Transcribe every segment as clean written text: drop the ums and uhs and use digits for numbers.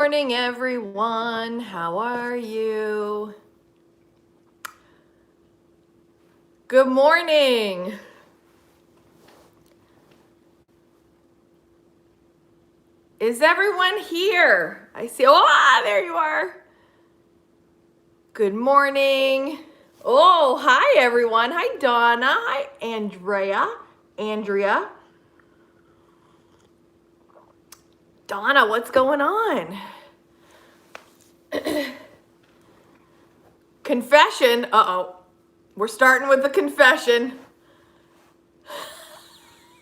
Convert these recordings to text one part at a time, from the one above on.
Morning, everyone. How are you? Good morning. Is everyone here? I see. Oh, there you are. Good morning. Oh, hi, everyone. Hi, Donna. Hi, Andrea. Donna, what's going on? Confession. Uh-oh. We're starting with the confession.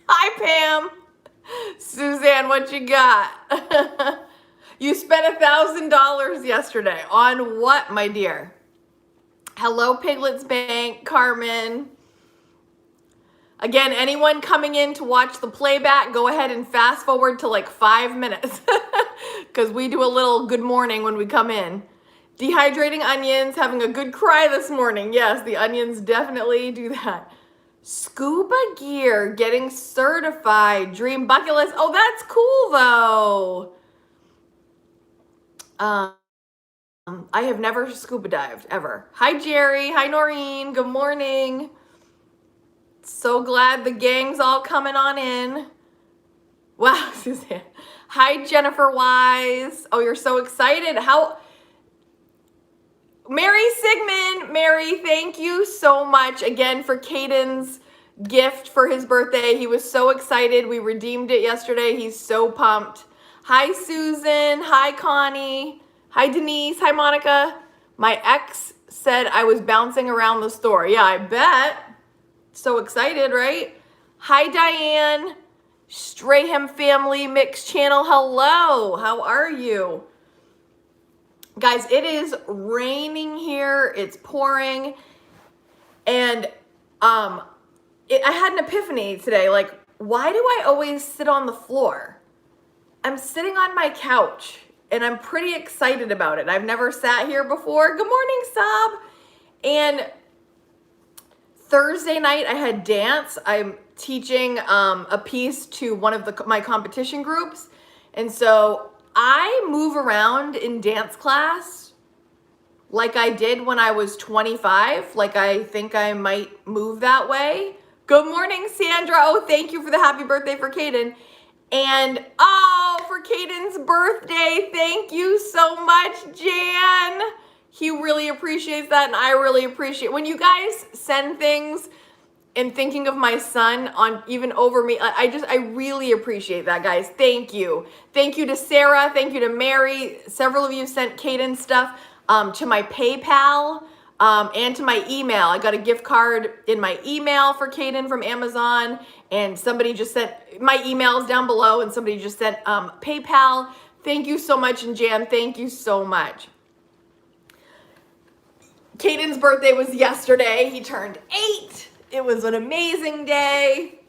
Hi, Pam. Suzanne, what you got? You spent $1,000 yesterday. On what, my dear? Hello, Piglets Bank, Carmen. Again, anyone coming in to watch the playback, go ahead and fast forward to like 5 minutes because we do a little good morning when we come in. Dehydrating onions, having a good cry this morning. Yes, the onions definitely do that. Scuba gear, getting certified, dream bucket list. Oh, that's cool though. I have never scuba dived ever. Hi, Jerry. Hi, Noreen. Good morning. So glad the gang's all coming on in. Wow, Suzanne. Hi, Jennifer Wise. Oh, you're so excited. Mary Sigmund. Mary, thank you so much again for Kaden's gift for his birthday. He was so excited. We redeemed it yesterday. He's so pumped. Hi, Susan. Hi, Connie. Hi, Denise. Hi, Monica. My ex said I was bouncing around the store. Yeah, I bet. So excited, right? Hi, Diane. Strahan Family Mix Channel. Hello. How are you? Guys, it is raining here. It's pouring. And I had an epiphany today. Like, why do I always sit on the floor? I'm sitting on my couch and I'm pretty excited about it. I've never sat here before. Good morning, Sab. And Thursday night I had dance. I'm teaching a piece to one of my competition groups. And so I move around in dance class like I did when I was 25. Like I think I might move that way. Good morning, Sandra. Oh, thank you for the happy birthday for Kaden. And oh, for Kaden's birthday, thank you so much, Jan. He really appreciates that, and I really appreciate when you guys send things and thinking of my son on even over me. I really appreciate that, guys. Thank you. Thank you to Sarah. Thank you to Mary. Several of you sent Kaden stuff to my PayPal and to my email. I got a gift card in my email for Kaden from Amazon, and somebody just sent my emails down below, and somebody just sent PayPal. Thank you so much, and Jan, thank you so much. Kaden's birthday was yesterday. He turned 8. It was an amazing day.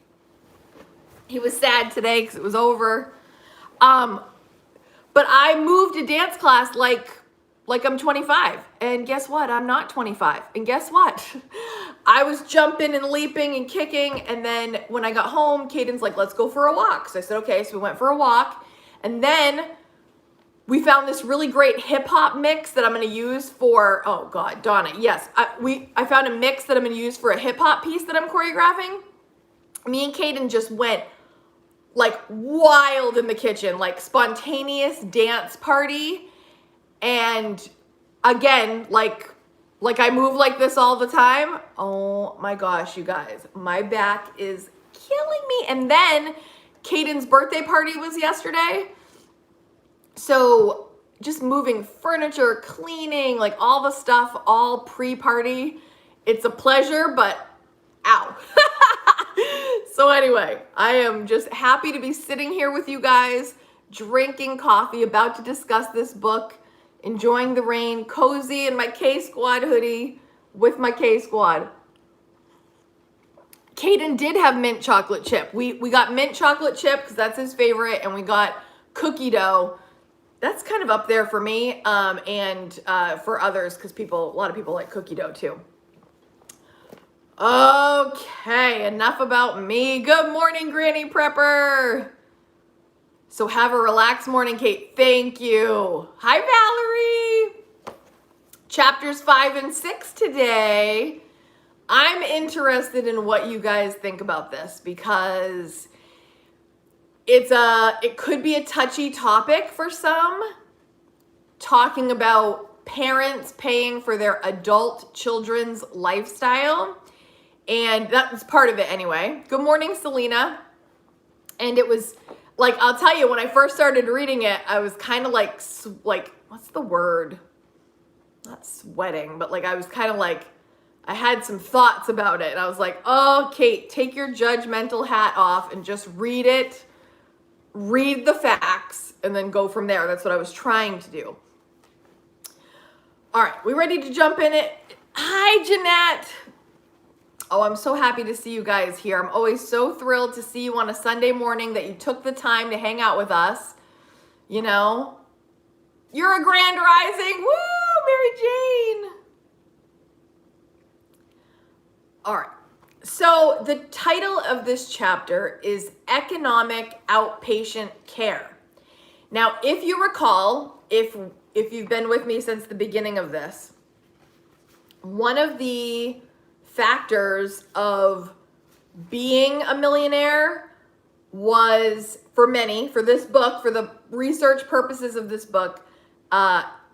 He was sad today because it was over. But I moved to dance class like I'm 25. And guess what? I'm not 25. And guess what? I was jumping and leaping and kicking. And then when I got home, Kaden's like, let's go for a walk. So I said, okay. So we went for a walk. And then we found this really great hip hop mix that I'm going to use for, oh God, Donna. Yes. I found a mix that I'm going to use for a hip hop piece that I'm choreographing. Me and Kaden just went like wild in the kitchen, like spontaneous dance party. And again, like I move like this all the time. Oh my gosh, you guys, my back is killing me. And then Kaden's birthday party was yesterday. So just moving furniture, cleaning, like all the stuff, all pre-party. It's a pleasure, but ow. So anyway, I am just happy to be sitting here with you guys, drinking coffee, about to discuss this book, enjoying the rain, cozy in my K-Squad hoodie with my K-Squad. Kaden did have mint chocolate chip. We got mint chocolate chip because that's his favorite, and we got cookie dough. That's kind of up there for me and for others because a lot of people like cookie dough too. Okay, enough about me. Good morning, Granny Prepper. So have a relaxed morning, Kate. Thank you. Hi, Valerie. Chapters 5 and 6 today. I'm interested in what you guys think about this because it could be a touchy topic for some, talking about parents paying for their adult children's lifestyle. And that was part of it anyway. Good morning, Selena. And it was like, I'll tell you, when I first started reading it, I was kind of like, what's the word? Not sweating, but like I was kind of like, I had some thoughts about it. And I was like, oh, Kate, take your judgmental hat off and just read it. Read the facts and then go from there. That's what I was trying to do. All right, we ready to jump in it? Hi, Jeanette. Oh, I'm so happy to see you guys here. I'm always so thrilled to see you on a Sunday morning, that you took the time to hang out with us. You know, you're a grand rising. Woo, Mary Jane. All right. So the title of this chapter is Economic Outpatient Care. Now, if you recall, if you've been with me since the beginning of this, one of the factors of being a millionaire was, for many, for this book, for the research purposes of this book,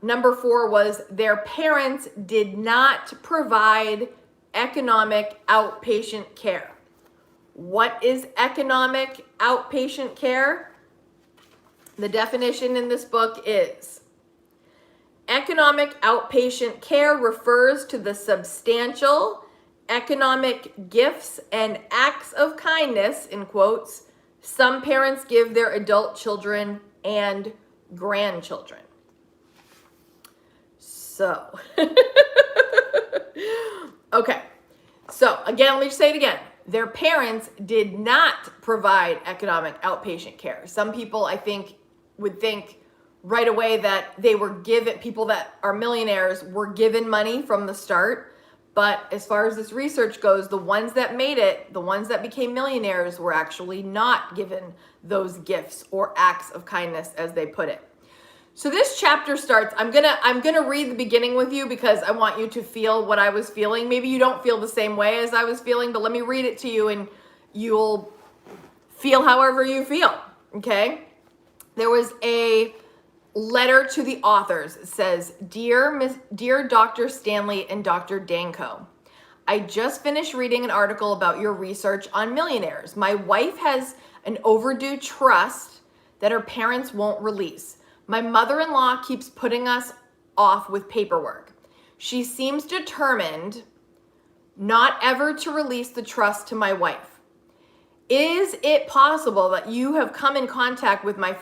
number 4 was their parents did not provide economic outpatient care. What is economic outpatient care? The definition in this book is: economic outpatient care refers to the substantial economic gifts and acts of kindness, in quotes, some parents give their adult children and grandchildren. So, okay. So again, let me just say it again. Their parents did not provide economic outpatient care. Some people, I think, would think right away that they were given, people that are millionaires were given money from the start. But as far as this research goes, the ones that made it, the ones that became millionaires, were actually not given those gifts or acts of kindness, as they put it. So this chapter starts, I'm gonna read the beginning with you because I want you to feel what I was feeling. Maybe you don't feel the same way as I was feeling, but let me read it to you and you'll feel however you feel, okay? There was a letter to the authors. It says, Dear Dr. Stanley and Dr. Danko, I just finished reading an article about your research on millionaires. My wife has an overdue trust that her parents won't release. My mother-in-law keeps putting us off with paperwork. She seems determined not ever to release the trust to my wife. Is it possible that you have come in contact with my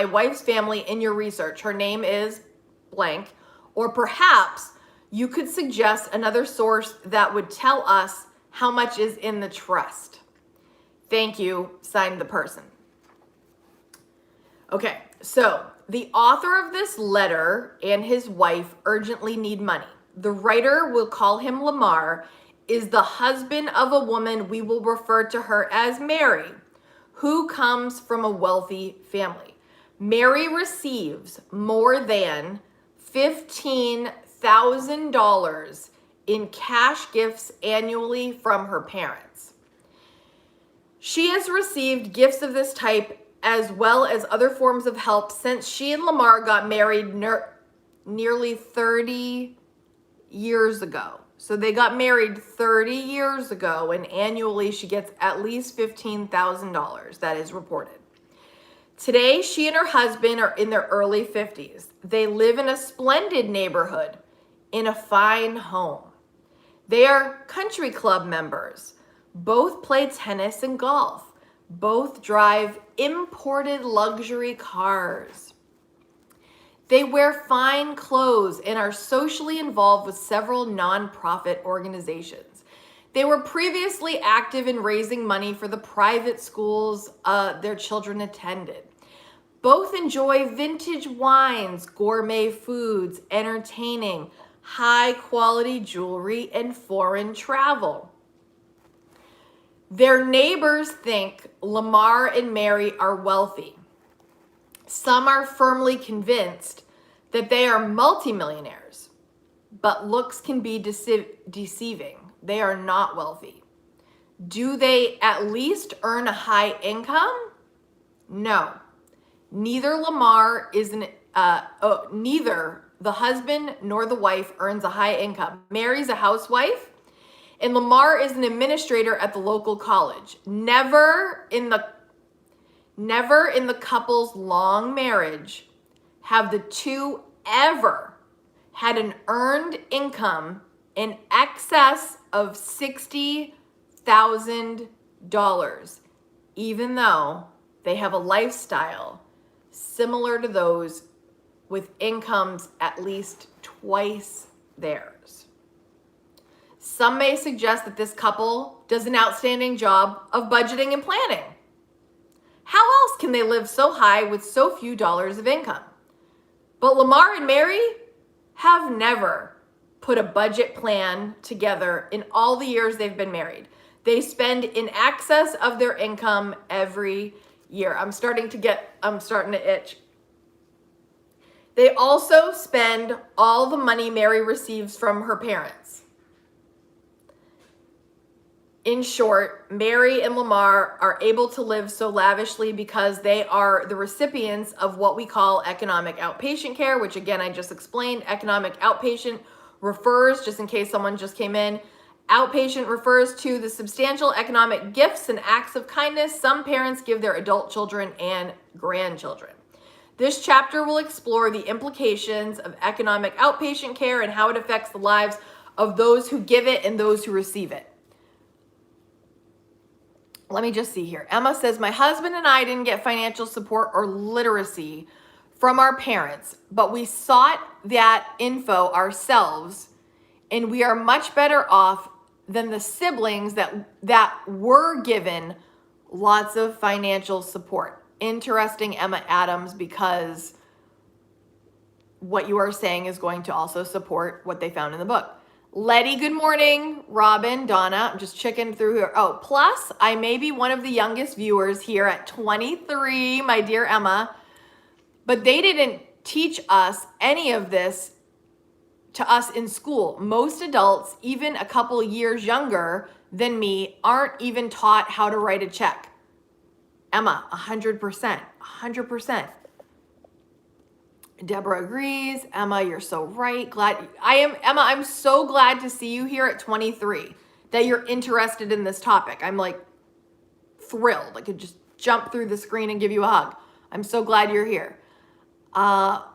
wife's family in your research? Her name is blank. Or perhaps you could suggest another source that would tell us how much is in the trust. Thank you, signed the person. Okay, so the author of this letter and his wife urgently need money. The writer, we'll call him Lamar, is the husband of a woman we will refer to her as Mary, who comes from a wealthy family. Mary receives more than $15,000 in cash gifts annually from her parents. She has received gifts of this type as well as other forms of help since she and Lamar got married nearly 30 years ago. So they got married 30 years ago, and annually she gets at least $15,000, that is reported. Today, she and her husband are in their early 50s. They live in a splendid neighborhood in a fine home. They are country club members. Both play tennis and golf. Both drive imported luxury cars. They wear fine clothes and are socially involved with several nonprofit organizations. They were previously active in raising money for the private schools their children attended. Both enjoy vintage wines, gourmet foods, entertaining, high quality jewelry, and foreign travel. Their neighbors think Lamar and Mary are wealthy. Some are firmly convinced that they are multimillionaires, but looks can be deceiving. They are not wealthy. Do they at least earn a high income? No. Neither the husband nor the wife earns a high income. Mary's a housewife, and Lamar is an administrator at the local college. Never in the couple's long marriage have the two ever had an earned income in excess of $60,000, even though they have a lifestyle similar to those with incomes at least twice theirs. Some may suggest that this couple does an outstanding job of budgeting and planning. How else can they live so high with so few dollars of income? But Lamar and Mary have never put a budget plan together in all the years they've been married. They spend in excess of their income every year. I'm starting to itch. They also spend all the money Mary receives from her parents. In short, Mary and Lamar are able to live so lavishly because they are the recipients of what we call economic outpatient care, which again, I just explained. Economic outpatient refers, just in case someone just came in, outpatient refers to the substantial economic gifts and acts of kindness some parents give their adult children and grandchildren. This chapter will explore the implications of economic outpatient care and how it affects the lives of those who give it and those who receive it. Let me just see here. Emma says, my husband and I didn't get financial support or literacy from our parents, but we sought that info ourselves, and we are much better off than the siblings that were given lots of financial support. Interesting, Emma Adams, because what you are saying is going to also support what they found in the book. Letty, good morning. Robin, Donna, I'm just checking through here. Oh, plus I may be one of the youngest viewers here at 23, my dear Emma, but they didn't teach us any of this to us in school. Most adults, even a couple years younger than me, aren't even taught how to write a check. Emma, 100%. Deborah agrees. Emma, you're so right. Emma, I'm so glad to see you here at 23, that you're interested in this topic. I'm like thrilled. I could just jump through the screen and give you a hug. I'm so glad you're here. Emma,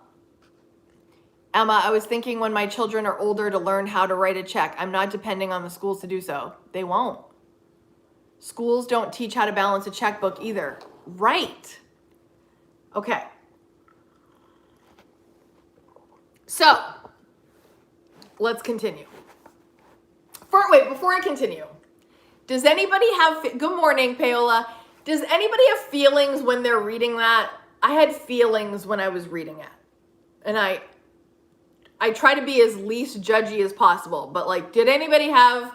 I was thinking when my children are older to learn how to write a check. I'm not depending on the schools to do so. They won't. Schools don't teach how to balance a checkbook either. Right. Okay. So, let's continue. Before I continue, does anybody have, good morning, Paola. Does anybody have feelings when they're reading that? I had feelings when I was reading it. And I try to be as least judgy as possible, but like, did anybody have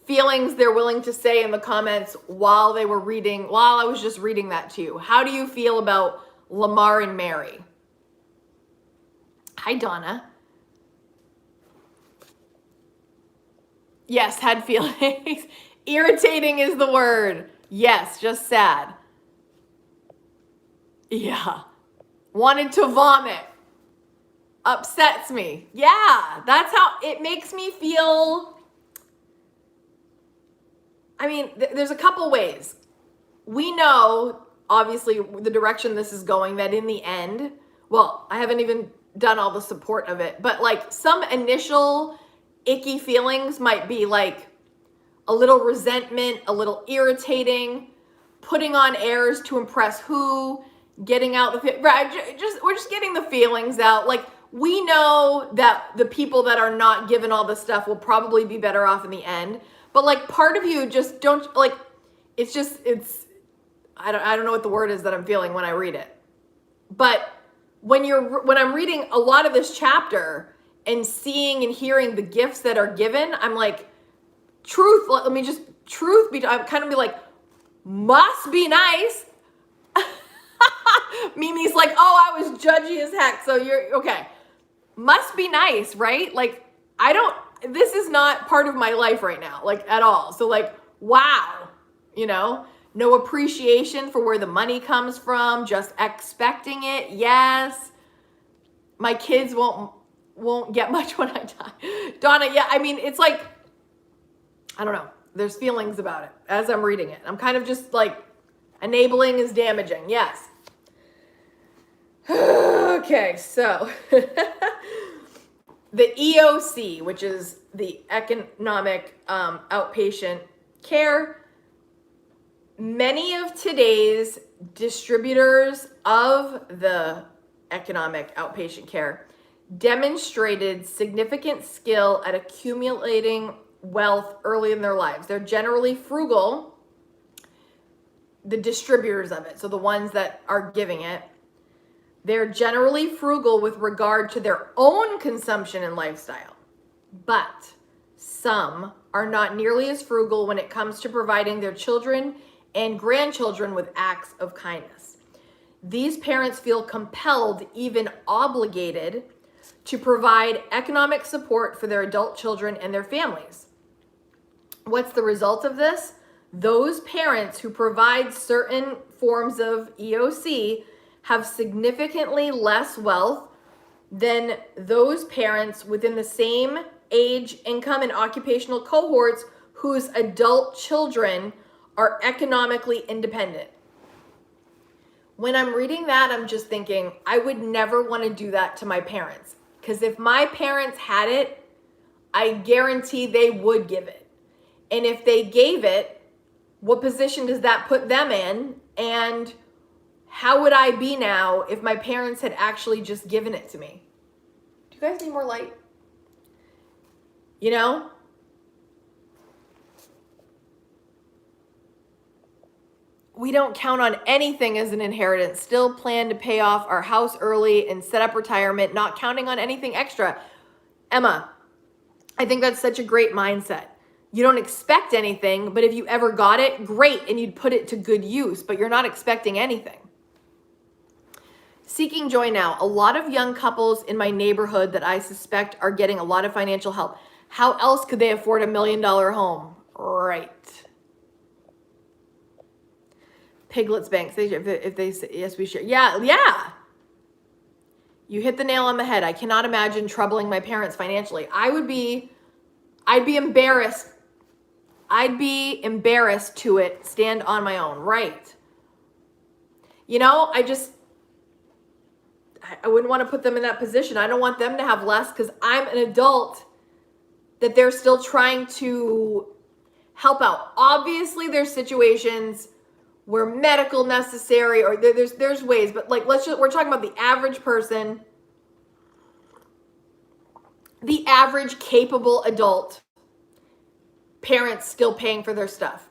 feelings they're willing to say in the comments while I was just reading that to you? How do you feel about Lamar and Mary? Hi, Donna. Yes, had feelings. Irritating is the word. Yes, just sad. Yeah. Wanted to vomit. Upsets me. Yeah, that's how it makes me feel. I mean, there's a couple ways. We know, obviously, the direction this is going, that in the end, well, I haven't even done all the support of it, but like some initial icky feelings might be like a little resentment, a little irritating, putting on airs to impress who, getting out we're just getting the feelings out. Like, we know that the people that are not given all this stuff will probably be better off in the end, but like part of you just don't like, I don't know what the word is that I'm feeling when I read it. But when I'm reading a lot of this chapter and seeing and hearing the gifts that are given, I'm like, I'm kind of be like, Must be nice. Mimi's like, oh, I was judgy as heck. So you're okay. Must be nice, right? Like, this is not part of my life right now, like at all. So like, wow, no appreciation for where the money comes from, just expecting it. Yes. My kids won't get much when I die. Donna, yeah, I mean, it's like, I don't know. There's feelings about it as I'm reading it. I'm kind of just like, enabling is damaging. Yes. Okay, so the EOC, which is the economic outpatient care, many of today's distributors of the economic outpatient care demonstrated significant skill at accumulating wealth early in their lives. They're generally frugal, the distributors of it, so the ones that are giving it. They're generally frugal with regard to their own consumption and lifestyle, but some are not nearly as frugal when it comes to providing their children and grandchildren with acts of kindness. These parents feel compelled, even obligated, to provide economic support for their adult children and their families. What's the result of this? Those parents who provide certain forms of EOC have significantly less wealth than those parents within the same age, income, and occupational cohorts whose adult children are economically independent. When I'm reading that, I'm just thinking, I would never want to do that to my parents. Because if my parents had it, I guarantee they would give it. And if they gave it, what position does that put them in? And how would I be now if my parents had actually just given it to me? Do you guys need more light? We don't count on anything as an inheritance, still plan to pay off our house early and set up retirement, not counting on anything extra. Emma, I think that's such a great mindset. You don't expect anything, but if you ever got it, great, and you'd put it to good use, but you're not expecting anything. Seeking joy now. A lot of young couples in my neighborhood that I suspect are getting a lot of financial help. How else could they afford $1 million home? Right. Piglets Banks. If they say, yes, we share. Yeah. You hit the nail on the head. I cannot imagine troubling my parents financially. I'd be embarrassed. I'd be embarrassed to it, stand on my own. Right. I wouldn't want to put them in that position. I don't want them to have less because I'm an adult that they're still trying to help out. Obviously, there's situations where medical necessary or there's ways, but like we're talking about the average person, the average capable adult, parents still paying for their stuff.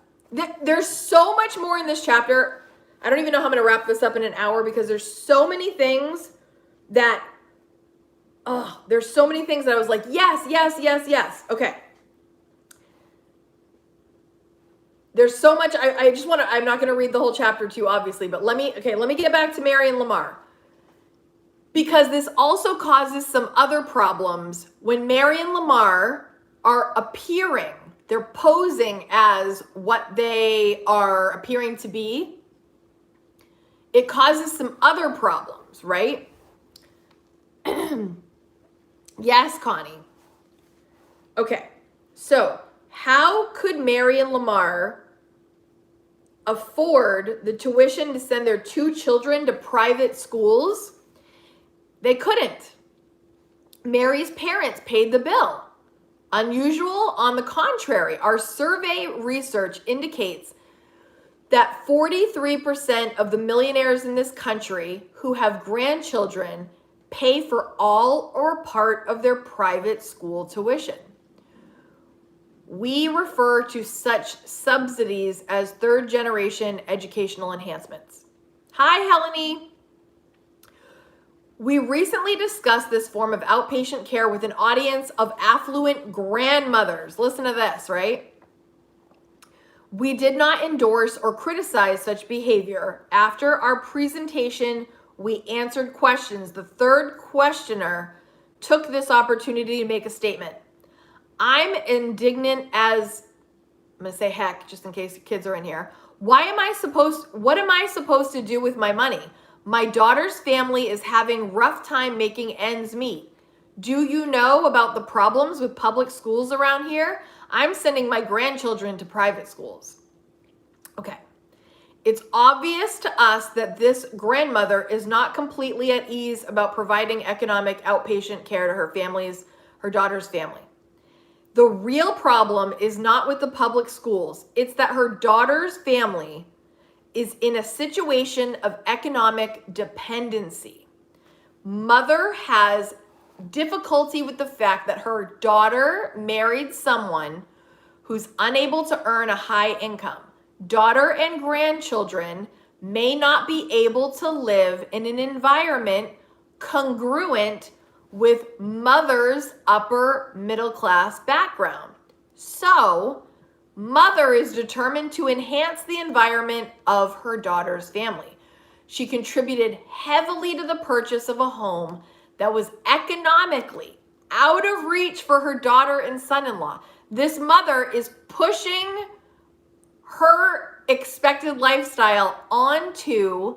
There's so much more in this chapter. I don't even know how I'm going to wrap this up in an hour because there's so many things that, there's so many things that I was like, yes. Okay. There's so much. I just want to, I'm not going to read the whole chapter to you, obviously, but let me get back to Marion Lamar. Because this also causes some other problems when Marion Lamar are appearing. They're posing as what they are appearing to be. It causes some other problems, right? Yes, Connie. Okay, so how could Marion Lamar afford the tuition to send their 2 children to private schools? They couldn't. Mary's parents paid the bill. Unusual? On the contrary, our survey research indicates that 43% of the millionaires in this country who have grandchildren pay for all or part of their private school tuition. We refer to such subsidies as third-generation educational enhancements. Hi, Helene. We recently discussed this form of outpatient care with an audience of affluent grandmothers. Listen to this, right? We did not endorse or criticize such behavior. After our presentation, we answered questions. The third questioner took this opportunity to make a statement. I'm indignant as, I'm gonna say heck, just in case the kids are in here. What am I supposed to do with my money? My daughter's family is having rough time making ends meet. Do you know about the problems with public schools around here? I'm sending my grandchildren to private schools. Okay. It's obvious to us that this grandmother is not completely at ease about providing economic outpatient care to her daughter's family. The real problem is not with the public schools. It's that her daughter's family is in a situation of economic dependency. Mother has difficulty with the fact that her daughter married someone who's unable to earn a high income. Daughter and grandchildren may not be able to live in an environment congruent with mother's upper middle class background. So, mother is determined to enhance the environment of her daughter's family. She contributed heavily to the purchase of a home that was economically out of reach for her daughter and son-in-law. This mother is pushing her expected lifestyle onto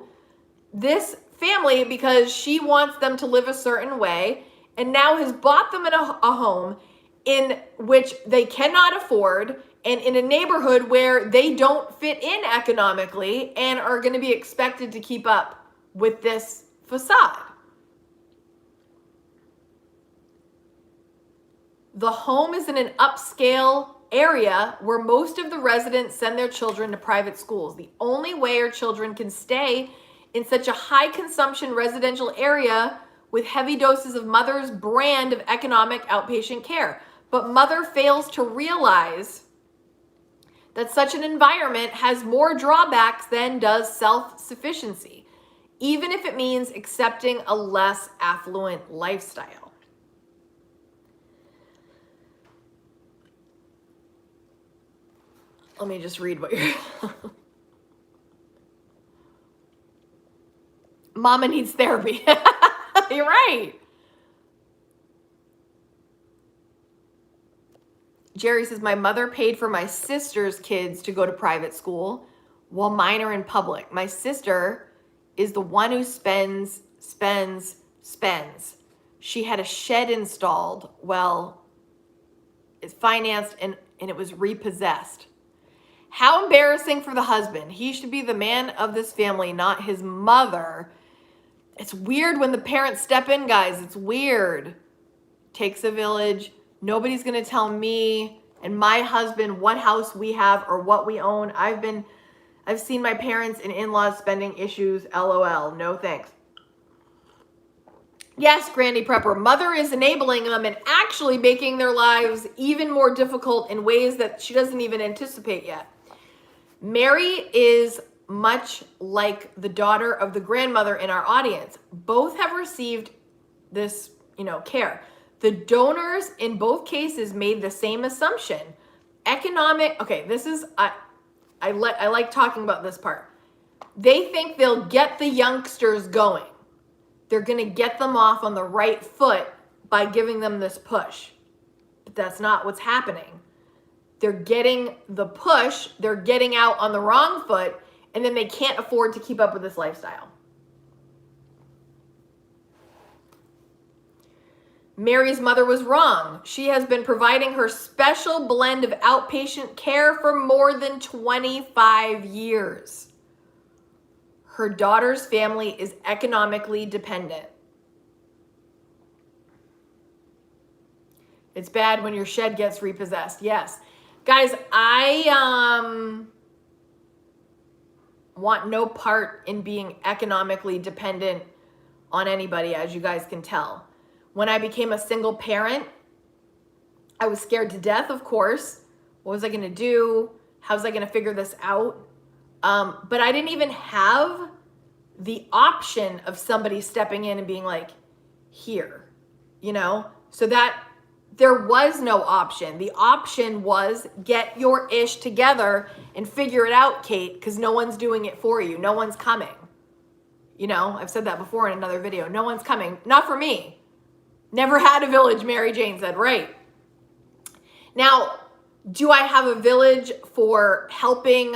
this family because she wants them to live a certain way, and now has bought them in a home in which they cannot afford and in a neighborhood where they don't fit in economically and are going to be expected to keep up with this facade. The home is in an upscale area where most of the residents send their children to private schools. The only way our children can stay in such a high consumption residential area with heavy doses of mother's brand of economic outpatient care. But mother fails to realize that such an environment has more drawbacks than does self-sufficiency, even if it means accepting a less affluent lifestyle. Let me just read what you're... Mama needs therapy. You're right. Jerry says, my mother paid for my sister's kids to go to private school while mine are in public. My sister is the one who spends. She had a shed installed. Well, it's financed and it was repossessed. How embarrassing for the husband. He should be the man of this family, not his mother. It's weird when the parents step in, guys. It's weird. Takes a village. Nobody's going to tell me and my husband what house we have or what we own. I've seen my parents and in-laws spending issues. LOL. No thanks. Yes, Granny Prepper. Mother is enabling them and actually making their lives even more difficult in ways that she doesn't even anticipate yet. Mary is much like the daughter of the grandmother in our audience. Both have received this, care. The donors in both cases made the same assumption. This is, I like talking about this part. They think they'll get the youngsters going. They're going to get them off on the right foot by giving them this push. But that's not what's happening. They're getting the push, they're getting out on the wrong foot, and then they can't afford to keep up with this lifestyle. Mary's mother was wrong. She has been providing her special blend of outpatient care for more than 25 years. Her daughter's family is economically dependent. It's bad when your shed gets repossessed. Yes. Guys, I want no part in being economically dependent on anybody, as you guys can tell. When I became a single parent, I was scared to death, of course. What was I going to do? How was I going to figure this out? But I didn't even have the option of somebody stepping in and being like, here, So that there was no option. The option was get your ish together and figure it out, Kate, because no one's doing it for you. No one's coming. You know, I've said that before in another video. No one's coming. Not for me. Never had a village, Mary Jane said. Right. Now, do I have a village for helping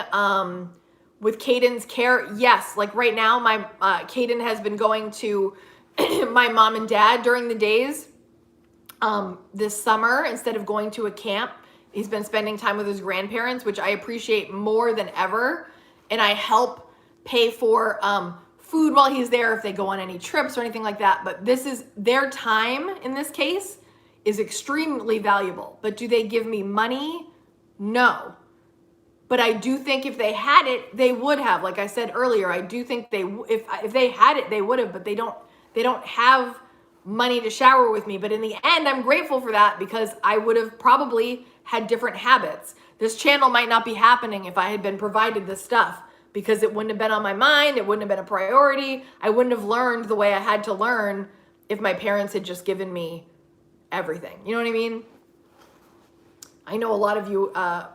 with Kaden's care? Yes. Like right now, my Kaden has been going to my mom and dad during the days this summer instead of going to a camp. He's been spending time with his grandparents, which I appreciate more than ever. And I help pay for food while he's there if they go on any trips or anything like that. But this is their time in this case is extremely valuable. But do they give me money? No. But I do think if they had it, they would have. Like I said earlier, I do think if they had it, they would have. But they don't have money to shower with me. But in the end, I'm grateful for that because I would have probably had different habits. This channel might not be happening if I had been provided this stuff because it wouldn't have been on my mind. It wouldn't have been a priority. I wouldn't have learned the way I had to learn if my parents had just given me everything. You know what I mean? I know a lot of you are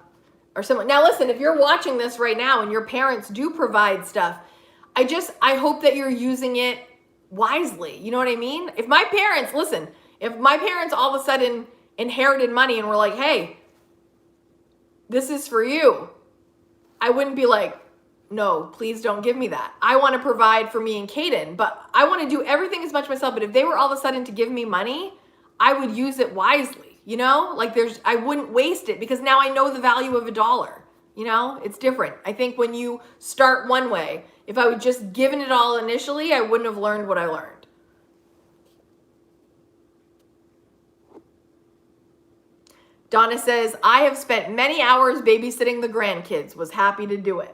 similar. Now listen, if you're watching this right now and your parents do provide stuff, I hope that you're using it wisely. You know what I mean? If my parents all of a sudden inherited money and were like, hey, this is for you, I wouldn't be like, no, please don't give me that. I want to provide for me and Kaden, but I want to do everything as much myself. But if they were all of a sudden to give me money, I would use it wisely, you know? Like I wouldn't waste it because now I know the value of $1. You know, it's different. I think when you start one way, if I would just given it all initially, I wouldn't have learned what I learned. Donna says, I have spent many hours babysitting the grandkids, was happy to do it.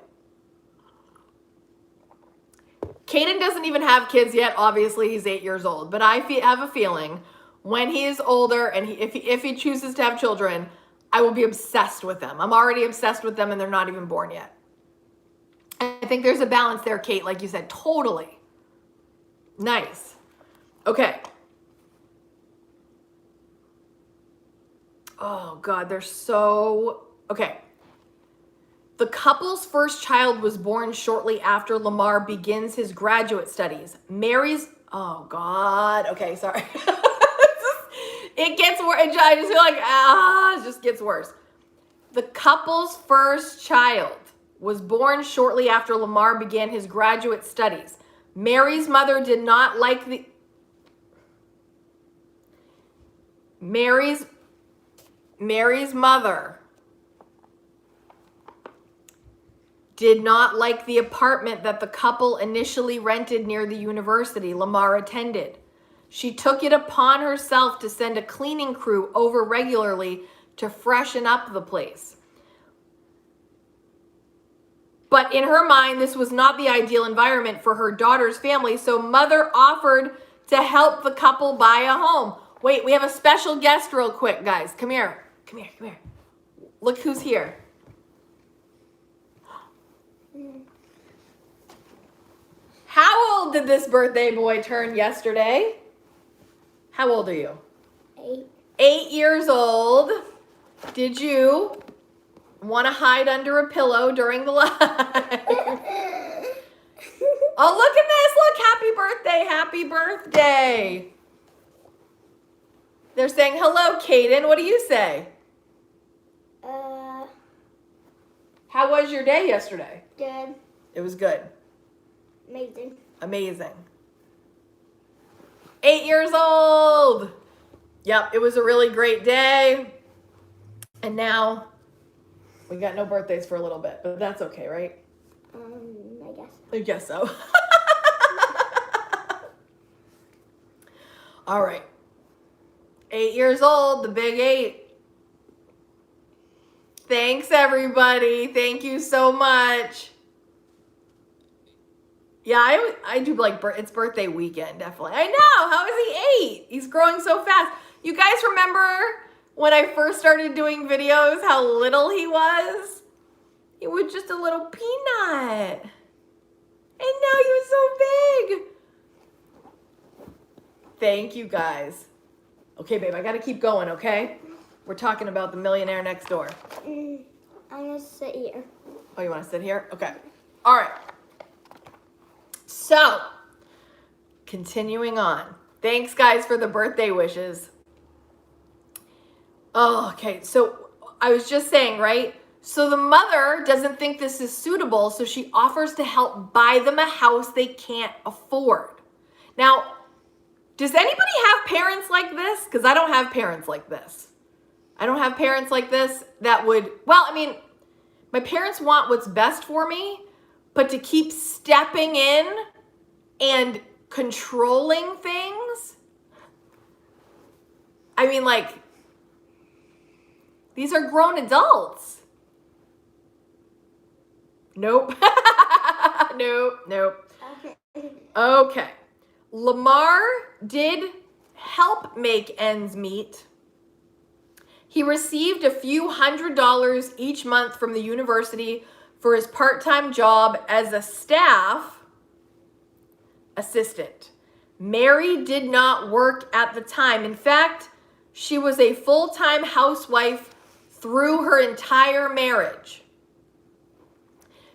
Kaden doesn't even have kids yet. Obviously, he's 8 years old, but I have a feeling when he is older and if he chooses to have children, I will be obsessed with them. I'm already obsessed with them and they're not even born yet. I think there's a balance there, Kate, like you said, totally. Nice. Okay. Oh God, they're so, okay. The couple's first child was born shortly after Lamar begins his graduate studies. Mary's, oh God, okay, sorry. It gets worse. I just feel like, it just gets worse. The couple's first child was born shortly after Lamar began his graduate studies. Mary's mother did not like Mary's mother did not like the apartment that the couple initially rented near the university Lamar attended. She took it upon herself to send a cleaning crew over regularly to freshen up the place. But in her mind, this was not the ideal environment for her daughter's family, so mother offered to help the couple buy a home. Wait, we have a special guest real quick, guys. Come here. Come here, come here. Look who's here. How old did this birthday boy turn yesterday? How old are you? 8. 8 years old. Did you want to hide under a pillow during the live? Oh, look at this. Look, happy birthday. Happy birthday. They're saying, hello, Kaden. What do you say? How was your day yesterday? Good. It was good. Amazing. Amazing. 8 years old. Yep, it was a really great day. And now we got no birthdays for a little bit, but that's okay, right? I guess. I guess so. All right. 8 years old, the big 8. Thanks, everybody. Thank you so much. Yeah, I do like, it's birthday weekend, definitely. I know, how is he 8? He's growing so fast. You guys remember when I first started doing videos, how little he was? He was just a little peanut. And now he's so big. Thank you guys. Okay, babe, I gotta keep going, okay? We're talking about the millionaire next door. I'm gonna sit here. Oh, you wanna sit here? Okay. All right. So, continuing on. Thanks, guys, for the birthday wishes. Oh, okay. So, I was just saying, right? So, the mother doesn't think this is suitable, so she offers to help buy them a house they can't afford. Now, does anybody have parents like this? Because I don't have parents like this. I don't have parents like this that would, well, I mean, my parents want what's best for me, but to keep stepping in and controlling things, I mean, like, these are grown adults. Nope. Nope. Okay. Lamar did help make ends meet. He received a few $100s each month from the university for his part-time job as a staff assistant. Mary did not work at the time. In fact, she was a full-time housewife through her entire marriage.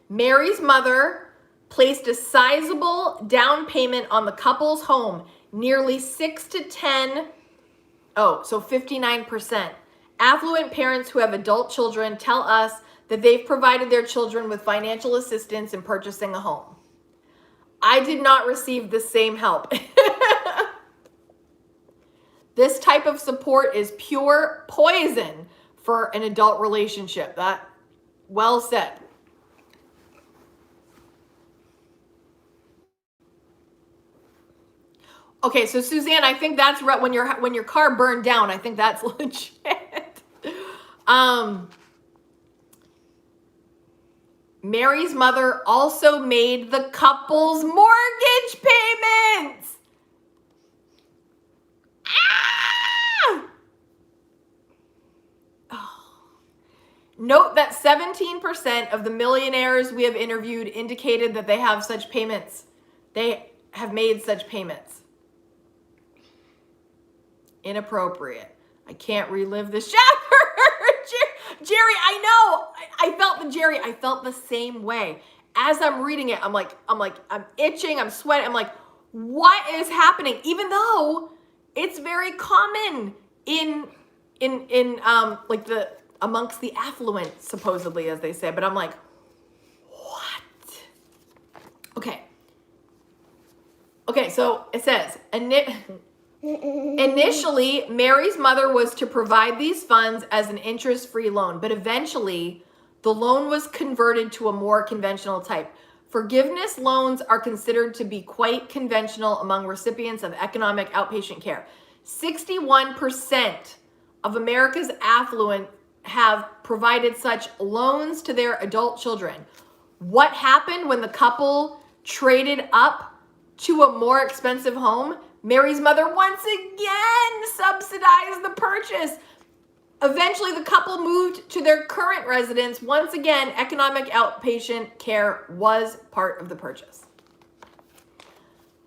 Mary's mother placed a sizable down payment on the couple's home, nearly 59%. Affluent parents who have adult children tell us that they've provided their children with financial assistance in purchasing a home. I did not receive the same help. This type of support is pure poison for an adult relationship. That, well said. Okay, so Suzanne, I think that's right. When your car burned down, I think that's legit. Mary's mother also made the couple's mortgage payments. Note that 17% of the millionaires we have interviewed indicated that they have such payments. They have made such payments. Inappropriate. I can't relive this chapter. Jerry, I know. I felt the same way. As I'm reading it, I'm itching, I'm sweating. I'm like, what is happening? Even though it's very common in like amongst the affluent, supposedly, as they say. But I'm like, what? Okay, so it says, initially, Mary's mother was to provide these funds as an interest-free loan, but eventually, the loan was converted to a more conventional type. Forgiveness loans are considered to be quite conventional among recipients of economic outpatient care. 61% of America's affluent have provided such loans to their adult children. What happened when the couple traded up to a more expensive home? Mary's mother once again subsidized the purchase. Eventually, the couple moved to their current residence. Once again, economic outpatient care was part of the purchase.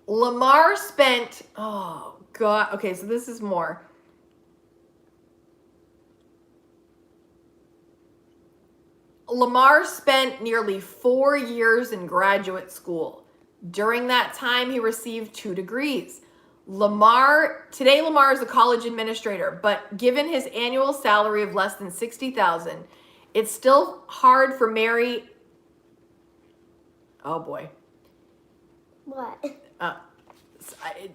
Lamar spent, oh God, okay, so this is more. Lamar spent nearly 4 years in graduate school. During that time, he received 2 degrees. Today Lamar is a college administrator, but given his annual salary of less than $60,000, it's still hard for Mary. Oh boy. What?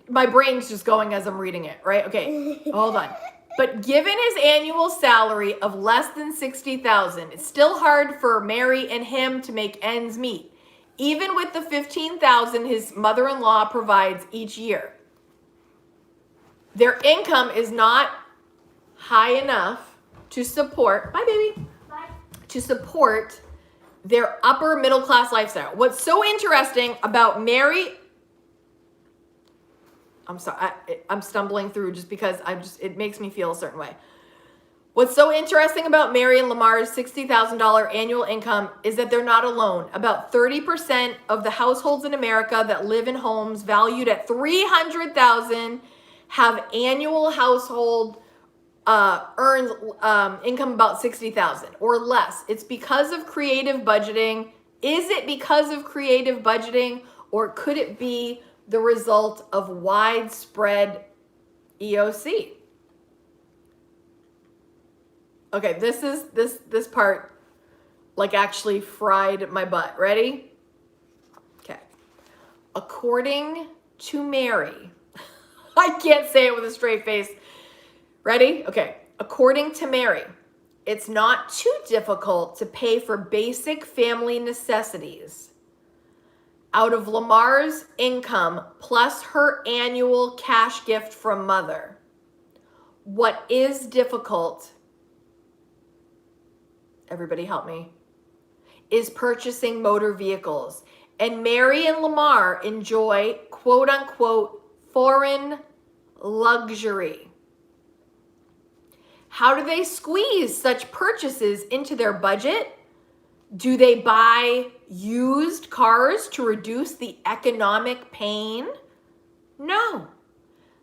My brain's just going as I'm reading it, right? Okay, hold on. But given his annual salary of less than $60,000, it's still hard for Mary and him to make ends meet, even with the $15,000 his mother-in-law provides each year. Their income is not high enough to support, bye baby, to support their upper middle class lifestyle. What's so interesting about Mary, I'm sorry, I'm stumbling through just because it makes me feel a certain way. What's so interesting about Mary and Lamar's $60,000 annual income is that they're not alone. About 30% of the households in America that live in homes valued at $300,000 have annual household earns income about 60,000 or less. It's because of creative budgeting. Is it because of creative budgeting, or could it be the result of widespread EOC? Okay, this part like actually fried my butt. Ready? Okay. According to Mary, I can't say it with a straight face. Ready? Okay. According to Mary, it's not too difficult to pay for basic family necessities out of Lamar's income plus her annual cash gift from mother. What is difficult, everybody help me, is purchasing motor vehicles. And Mary and Lamar enjoy quote unquote foreign luxury. How do they squeeze such purchases into their budget? Do they buy used cars to reduce the economic pain? No.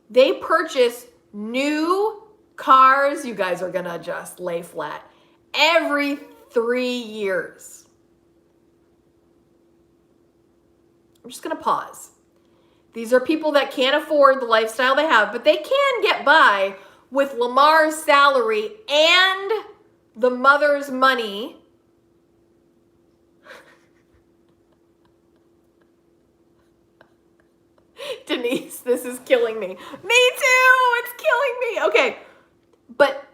They purchase new cars, you guys are gonna just lay flat, every 3 years. I'm just gonna pause. These are people that can't afford the lifestyle they have, but they can get by with Lamar's salary and the mother's money. Denise, this is killing me. Me too, it's killing me. Okay, but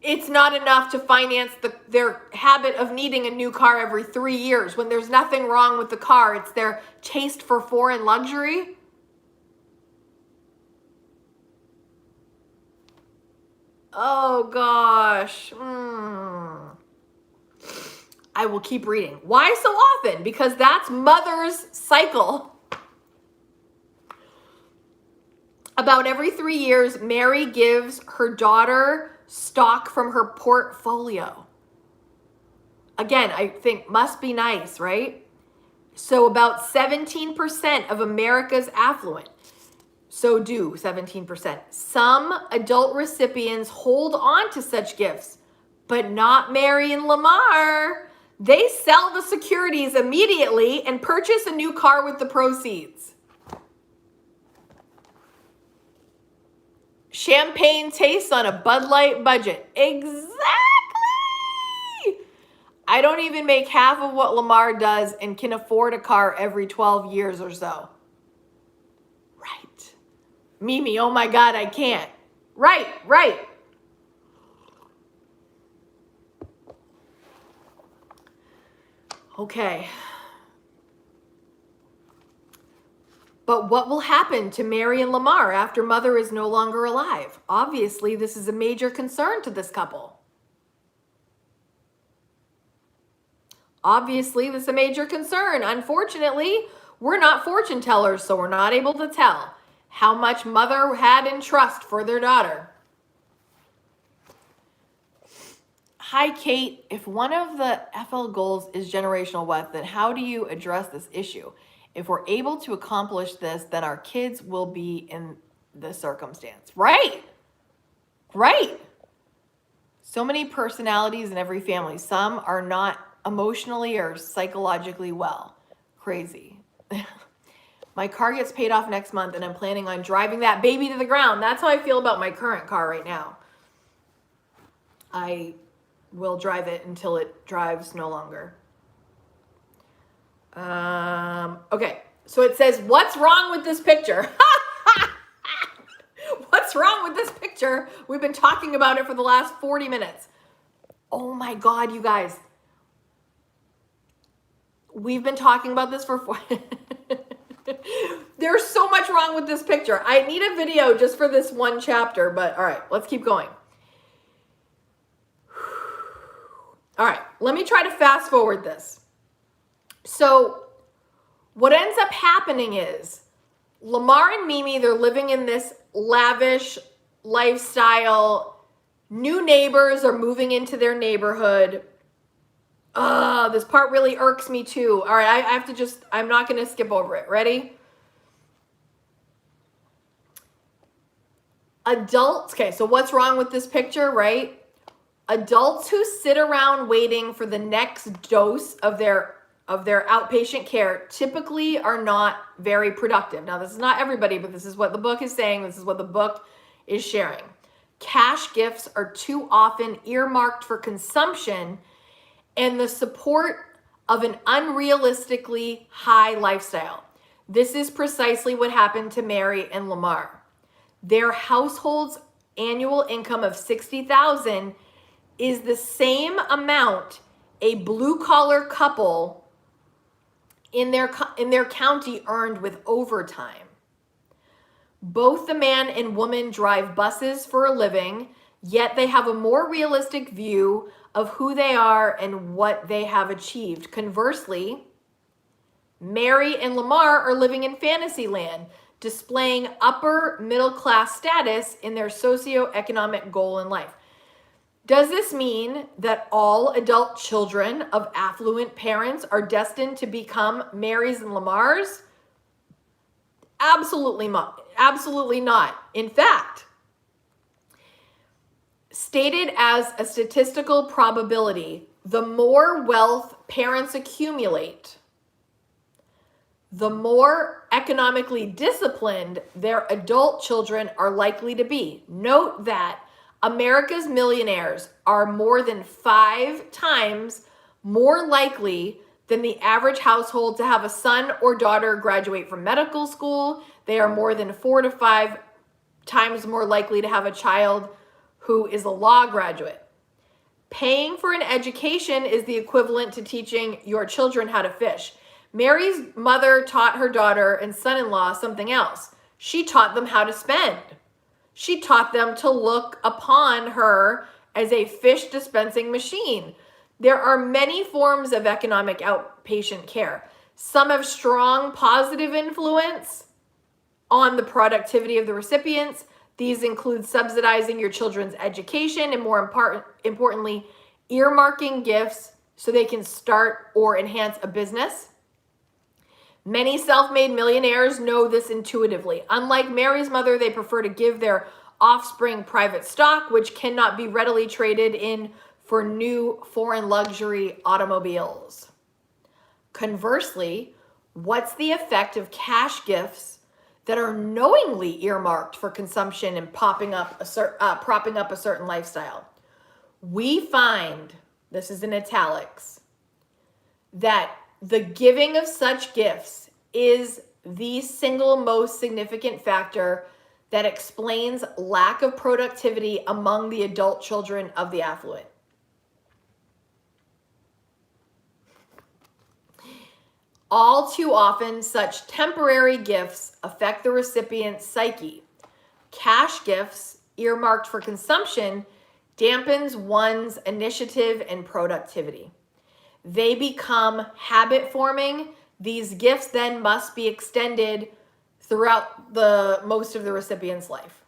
it's not enough to finance their habit of needing a new car every 3 years when there's nothing wrong with the car. It's their taste for foreign luxury. Oh gosh. I will keep reading. Why so often? Because that's mother's cycle. About every 3 years, Mary gives her daughter stock from her portfolio. Again, I think must be nice, right? So about 17% of America's affluent. So do 17%. Some adult recipients hold on to such gifts, but not Mary and Lamar. They sell the securities immediately and purchase a new car with the proceeds. Champagne tastes on a Bud Light budget. Exactly. I don't even make half of what Lamar does and can afford a car every 12 years or so. Right. Mimi, oh my God, I can't. Right. Okay. But what will happen to Mary and Lamar after mother is no longer alive? Obviously, this is a major concern to this couple. Obviously, this is a major concern. Unfortunately, we're not fortune tellers, so we're not able to tell how much mother had in trust for their daughter. Hi, Kate. If one of the FL goals is generational wealth, then how do you address this issue? If we're able to accomplish this, then our kids will be in this circumstance. Right. So many personalities in every family. Some are not emotionally or psychologically well. Crazy. My car gets paid off next month and I'm planning on driving that baby to the ground. That's how I feel about my current car right now. I will drive it until it drives no longer. Okay, so it says, what's wrong with this picture? What's wrong with this picture? We've been talking about it for the last 40 minutes. Oh my God, you guys. We've been talking about this for There's so much wrong with this picture. I need a video just for this one chapter, but all right, let's keep going. All right, let me try to fast forward this. So what ends up happening is Lamar and Mimi, they're living in this lavish lifestyle. New neighbors are moving into their neighborhood. This part really irks me too. All right, I'm not going to skip over it. Ready? Adults, okay, so what's wrong with this picture, right? Adults who sit around waiting for the next dose of their outpatient care typically are not very productive. Now, this is not everybody, but this is what the book is saying. This is what the book is sharing. Cash gifts are too often earmarked for consumption and the support of an unrealistically high lifestyle. This is precisely what happened to Mary and Lamar. Their household's annual income of $60,000 is the same amount a blue-collar couple in their county earned with overtime. Both the man and woman drive buses for a living, yet they have a more realistic view of who they are and what they have achieved. Conversely, Mary and Lamar are living in fantasy land, displaying upper middle class status in their socioeconomic goal in life. Does this mean that all adult children of affluent parents are destined to become Marys and Lamars? Absolutely not. Absolutely not. In fact, stated as a statistical probability, the more wealth parents accumulate, the more economically disciplined their adult children are likely to be. Note that America's millionaires are more than 5 times more likely than the average household to have a son or daughter graduate from medical school. They are more than 4 to 5 times more likely to have a child who is a law graduate. Paying for an education is the equivalent to teaching your children how to fish. Mary's mother taught her daughter and son-in-law something else. She taught them how to spend. She taught them to look upon her as a fish dispensing machine. There are many forms of economic outpatient care. Some have strong positive influence on the productivity of the recipients. These include subsidizing your children's education and, more importantly, earmarking gifts so they can start or enhance a business. Many self-made millionaires know this intuitively. Unlike Mary's mother, they prefer to give their offspring private stock, which cannot be readily traded in for new foreign luxury automobiles. Conversely, what's the effect of cash gifts that are knowingly earmarked for consumption and propping up a certain lifestyle? We find, this is in italics, that the giving of such gifts is the single most significant factor that explains lack of productivity among the adult children of the affluent. All too often, such temporary gifts affect the recipient's psyche. Cash gifts earmarked for consumption dampens one's initiative and productivity. They become habit forming. These gifts then must be extended throughout most of the recipient's life.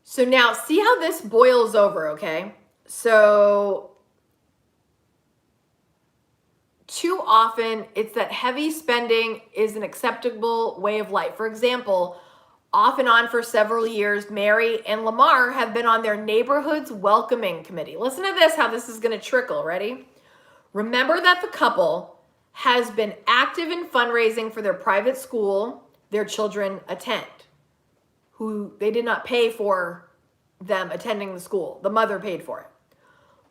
So now see how this boils over, okay? So too often it's that heavy spending is an acceptable way of life. For example, off and on for several years, Mary and Lamar have been on their neighborhood's welcoming committee. Listen to this, how this is going to trickle. Ready? Remember that the couple has been active in fundraising for their private school their children attend, who they did not pay for them attending the school. The mother paid for it.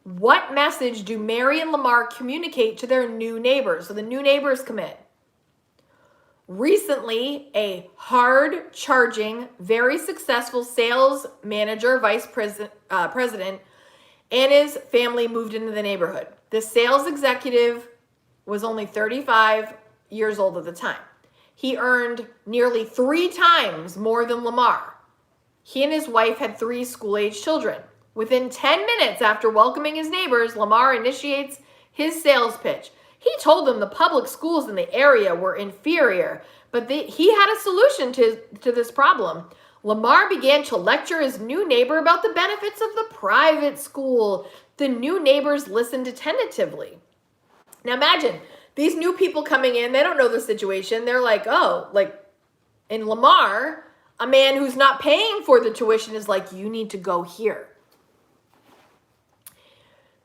What message do Mary and Lamar communicate to their new neighbors? So the new neighbors come in. Recently, a hard-charging, very successful sales manager, vice president, and his family moved into the neighborhood. The sales executive was only 35 years old at the time. He earned nearly 3 times more than Lamar. He and his wife had 3 school-age children. Within 10 minutes after welcoming his neighbors, Lamar initiates his sales pitch. He told them the public schools in the area were inferior, but he had a solution to this problem. Lamar began to lecture his new neighbor about the benefits of the private school. The new neighbors listened attentively. Now imagine, these new people coming in, they don't know the situation. They're like, oh, like, And Lamar, a man who's not paying for the tuition, is like, you need to go here.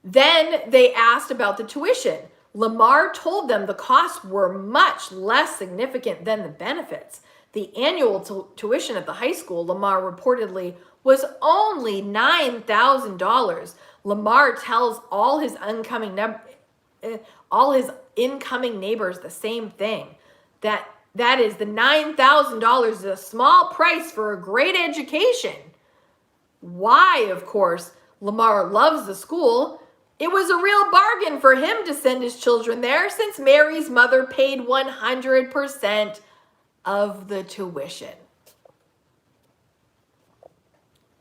Then they asked about the tuition. Lamar told them the costs were much less significant than the benefits. The annual tuition at the high school, Lamar reportedly, was only $9,000. Lamar tells all his incoming neighbors the same thing. That is, the $9,000 is a small price for a great education. Why, of course, Lamar loves the school. It was a real bargain for him to send his children there, since Mary's mother paid 100% of the tuition.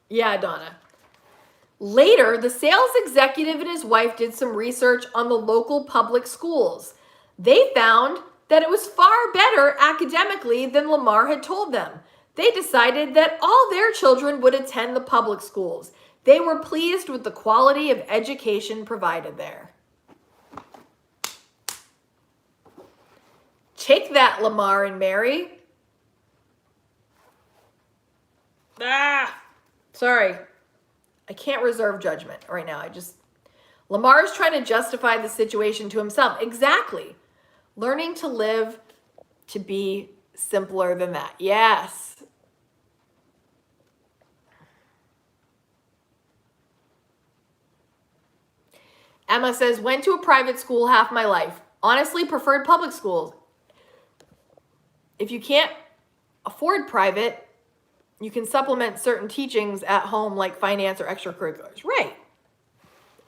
Yeah, Donna. Later, the sales executive and his wife did some research on the local public schools. They found that it was far better academically than Lamar had told them. They decided that all their children would attend the public schools. They were pleased with the quality of education provided there. Take that, Lamar and Mary. Sorry. I can't reserve judgment right now. Lamar's trying to justify the situation to himself. Exactly. Learning to live to be simpler than that. Yes. Emma says, went to a private school half my life. Honestly, preferred public schools. If you can't afford private, you can supplement certain teachings at home, like finance or extracurriculars. Right.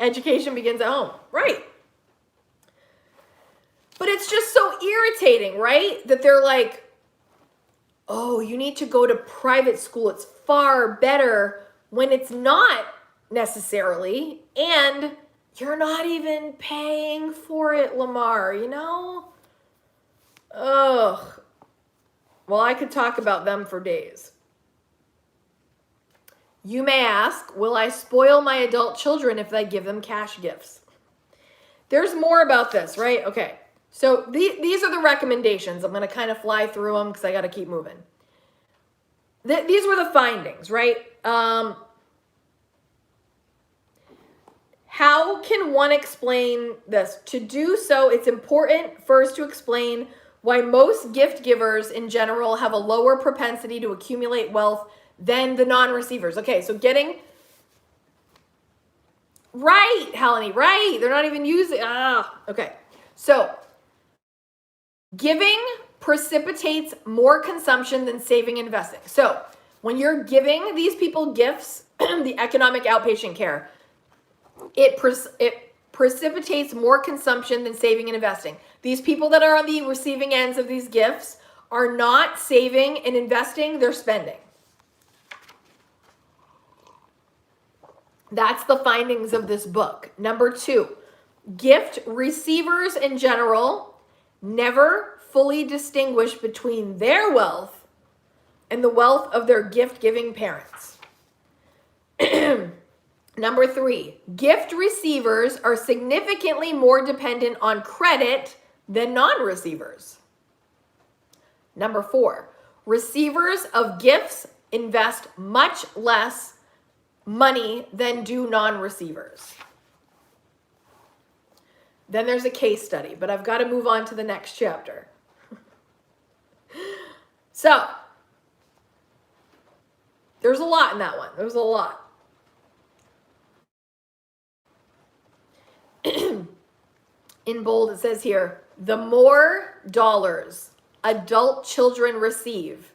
Education begins at home. Right. But it's just so irritating, right? That they're like, oh, you need to go to private school. It's far better, when it's not necessarily. And you're not even paying for it, Lamar, you know? Ugh. Well, I could talk about them for days. You may ask, will I spoil my adult children if I give them cash gifts? There's more about this, right? Okay. So these are the recommendations. I'm going to kind of fly through them because I got to keep moving. These were the findings, right? How can one explain this? To do so, it's important first to explain why most gift givers in general have a lower propensity to accumulate wealth than the non-receivers. Okay, so right, Helene, right. They're not even using, okay. So giving precipitates more consumption than saving and investing. So when you're giving these people gifts, the economic outpatient care, it precipitates more consumption than saving and investing. These people that are on the receiving ends of these gifts are not saving and investing, they're spending. That's the findings of this book. Number 2, gift receivers in general never fully distinguish between their wealth and the wealth of their gift-giving parents. Number 3, gift receivers are significantly more dependent on credit than non-receivers. Number 4, receivers of gifts invest much less money than do non-receivers. Then there's a case study, but I've got to move on to the next chapter. So, there's a lot in that one. There's a lot. In bold, it says here, the more dollars adult children receive,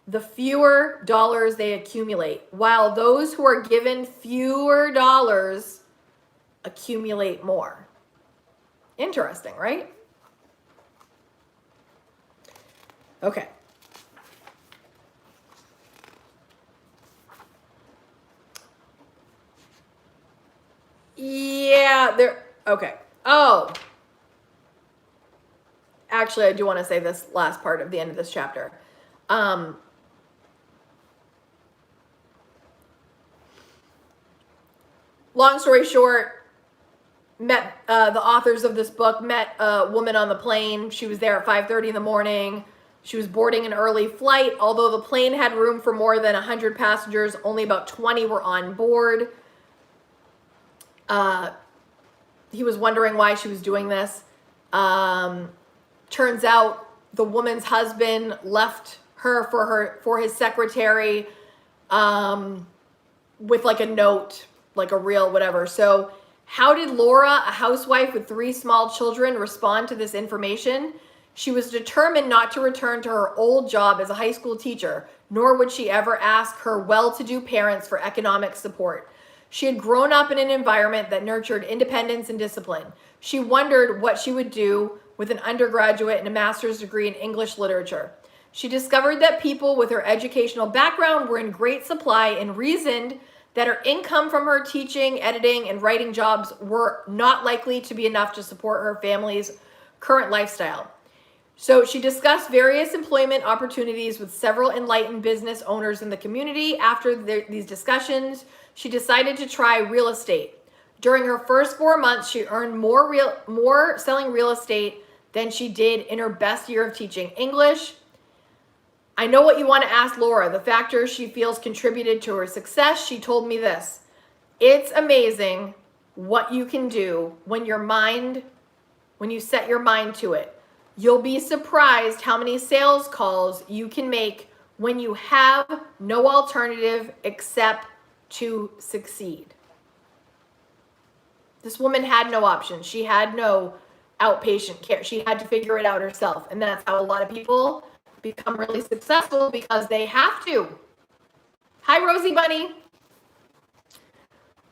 the fewer dollars they accumulate, while those who are given fewer dollars accumulate more. Interesting, right? Okay. Yeah, okay. Oh. Actually, I do want to say this last part of the end of this chapter. Long story short, met the authors of this book, met a woman on the plane. She was there at 5:30 in the morning. She was boarding an early flight. Although the plane had room for more than 100 passengers, only about 20 were on board. He was wondering why she was doing this. Turns out the woman's husband left her for his secretary with like a note, like a real whatever. So how did Laura, a housewife with 3 small children, respond to this information? She was determined not to return to her old job as a high school teacher, nor would she ever ask her well-to-do parents for economic support. She had grown up in an environment that nurtured independence and discipline. She wondered what she would do with an undergraduate and a master's degree in English literature. She discovered that people with her educational background were in great supply and reasoned that her income from her teaching, editing, and writing jobs were not likely to be enough to support her family's current lifestyle. So she discussed various employment opportunities with several enlightened business owners in the community. After these discussions, she decided to try real estate. During her first 4 months, she earned more selling real estate than she did in her best year of teaching English. I know what you want to ask Laura, the factors she feels contributed to her success. She told me this: it's amazing what you can do when you set your mind to it. You'll be surprised how many sales calls you can make when you have no alternative except to succeed. This woman had no option. She had no outpatient care. She had to figure it out herself. And that's how a lot of people become really successful, because they have to. Hi, Rosie Bunny.